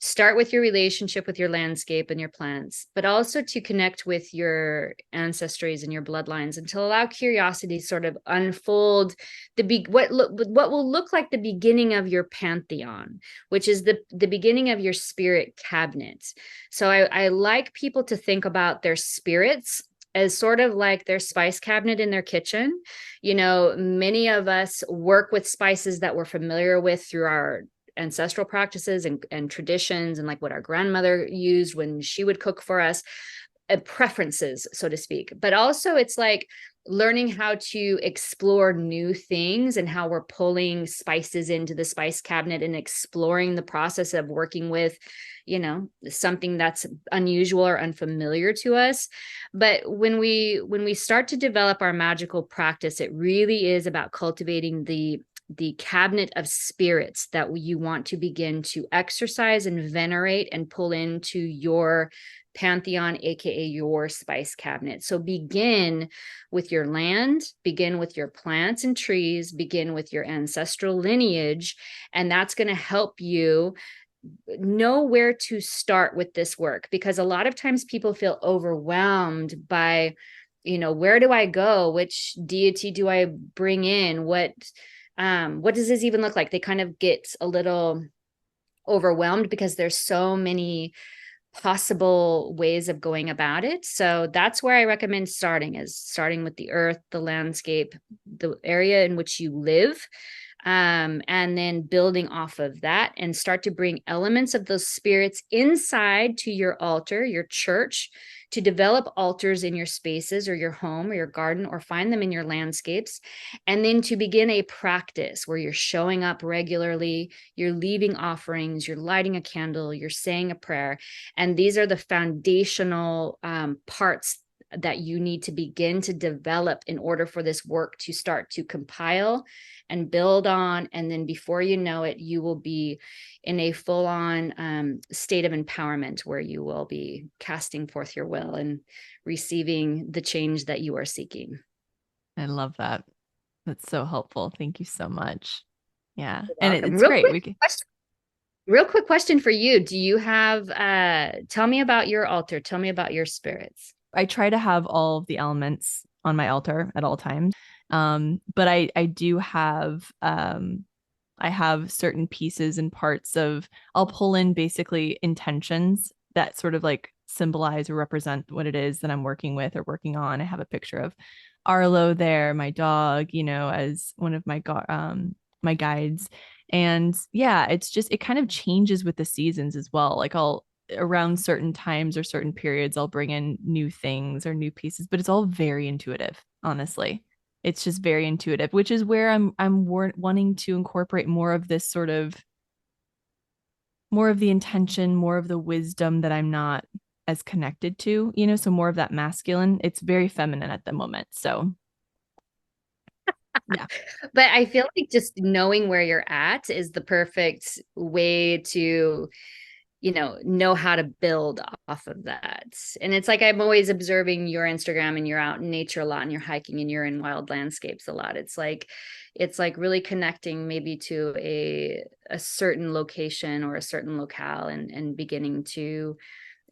start with your relationship with your landscape and your plants, but also to connect with your ancestries and your bloodlines, and to allow curiosity sort of unfold what will look like the beginning of your pantheon, which is the beginning of your spirit cabinet. So I like people to think about their spirits as sort of like their spice cabinet in their kitchen. Many of us work with spices that we're familiar with through our ancestral practices and traditions, and like what our grandmother used when she would cook for us, and preferences, so to speak. But also, it's like learning how to explore new things, and how we're pulling spices into the spice cabinet, and exploring the process of working with something that's unusual or unfamiliar to us. But when we start to develop our magical practice, it really is about cultivating the cabinet of spirits that you want to begin to exercise and venerate and pull into your pantheon, aka your spice cabinet. So begin with your land, begin with your plants and trees, begin with your ancestral lineage, and that's going to help you know where to start with this work. Because a lot of times people feel overwhelmed by, where do I go? Which deity do I bring in? What does this even look like? They kind of get a little overwhelmed because there's so many possible ways of going about it. So that's where I recommend starting with the earth, the landscape, the area in which you live, and then building off of that and start to bring elements of those spirits inside to your altar, your church, to develop altars in your spaces or your home or your garden, or find them in your landscapes. And then to begin a practice where you're showing up regularly, you're leaving offerings, you're lighting a candle, you're saying a prayer. And these are the foundational parts that you need to begin to develop in order for this work to start to compile and build on. And then before you know it, you will be in a full-on state of empowerment where you will be casting forth your will and receiving the change that you are seeking. I love that. That's so helpful. Thank you so much. Yeah. You're And welcome. it's great. Real quick question for you. Do you have, tell me about your altar. Tell me about your spirits. I try to have all of the elements on my altar at all times. But I do have I have certain pieces and parts of, I'll pull in basically intentions that sort of like symbolize or represent what it is that I'm working with or working on. I have a picture of Arlo there, my dog, as one of my guides. And yeah, it's just, it kind of changes with the seasons as well. Like I'll, around certain times or certain periods, I'll bring in new things or new pieces, but it's all very intuitive, honestly. It's just very intuitive, which is where I'm wanting to incorporate more of this sort of, more of the intention, more of the wisdom that I'm not as connected to, so more of that masculine. It's very feminine at the moment. So yeah. But I feel like just knowing where you're at is the perfect way to know how to build off of that. And it's like, I'm always observing your Instagram, and you're out in nature a lot, and you're hiking, and you're in wild landscapes a lot. It's like really connecting maybe to a certain location or a certain locale, and beginning to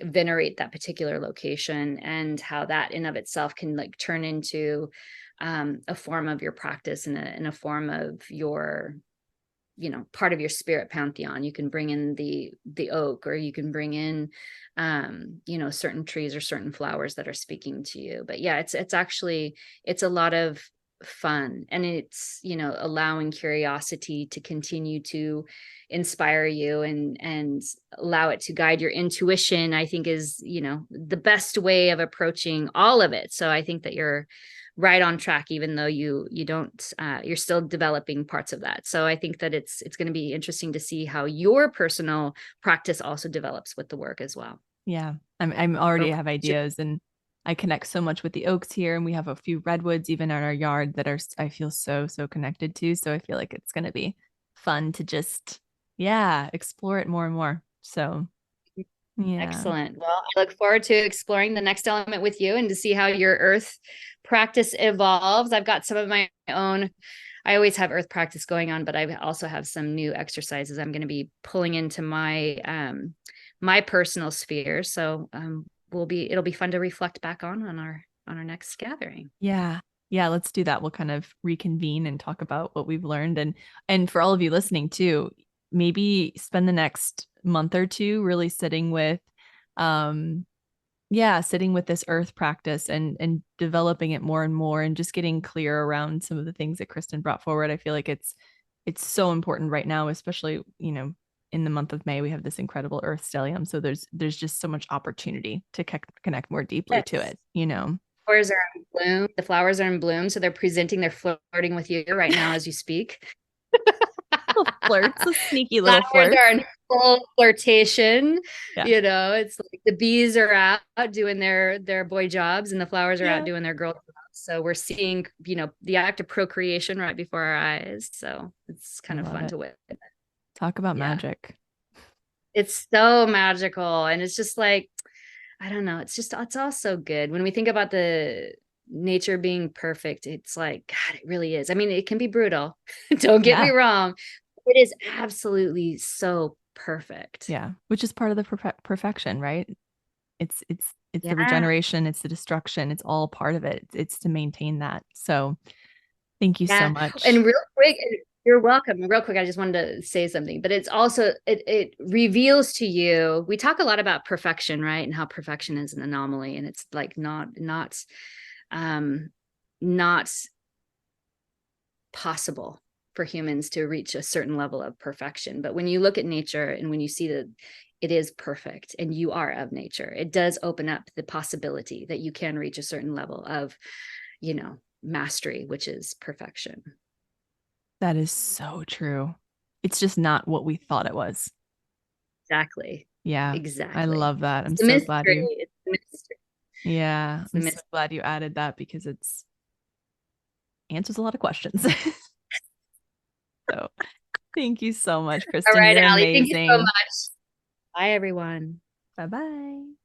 venerate that particular location, and how that in of itself can like turn into a form of your practice, and a form of your part of your spirit pantheon. You can bring in the oak, or you can bring in certain trees or certain flowers that are speaking to you. But yeah, it's actually, it's a lot of fun, and it's allowing curiosity to continue to inspire you, and allow it to guide your intuition, I think is the best way of approaching all of it. So I think that you're right on track, even though you don't you're still developing parts of that. So I think that it's going to be interesting to see how your personal practice also develops with the work as well. Yeah. I'm already have ideas, and I connect so much with the oaks here, and we have a few redwoods even in our yard that I feel so connected to. So I feel like it's going to be fun to just, yeah, explore it more and more. So yeah. Excellent. Well, I look forward to exploring the next element with you, and to see how your earth practice evolves. I've got some of my own, I always have earth practice going on, but I also have some new exercises I'm going to be pulling into my personal sphere. So it'll be fun to reflect back on our next gathering. Yeah. Yeah, let's do that. We'll kind of reconvene and talk about what we've learned, and for all of you listening too, maybe spend the next month or two really sitting with sitting with this earth practice, and developing it more and more, and just getting clear around some of the things that Kristen brought forward. I feel like it's so important right now, especially, in the month of May, we have this incredible earth stellium. So there's just so much opportunity to connect more deeply to it, Flowers are in bloom. The flowers are in bloom. So they're flirting with you right now as you speak. Little flirts, a sneaky little Flowers flirts. are in full flirtation. Yeah. It's like the bees are out doing their boy jobs, and the flowers are out doing their girl jobs. So we're seeing, the act of procreation right before our eyes. So it's kind of fun to witness. Talk about magic. It's so magical. And it's just like, I don't know. It's all so good. When we think about the nature being perfect, it's like, God, it really is. I mean, it can be brutal. Don't get me wrong. It is absolutely so perfect. Yeah. Which is part of the perfection, right? It's the regeneration, it's the destruction, it's all part of it. It's to maintain that. So thank you so much. And real quick, You're welcome. Real quick, I just wanted to say something, but it's also it reveals to you. We talk a lot about perfection, right? And how perfection is an anomaly, and it's like not possible for humans to reach a certain level of perfection. But when you look at nature and when you see that it is perfect and you are of nature, it does open up the possibility that you can reach a certain level of, mastery, which is perfection. That is so true. It's just not what we thought it was. Exactly. Yeah. I Exactly. love that. I'm It's a so glad mystery. you, It's a mystery. yeah, It's a I'm so mystery. glad you added that because it's answers a lot of questions. So thank you so much, All Kristen. right, You're Ali. Thank you so amazing. much. Bye, everyone. Bye bye.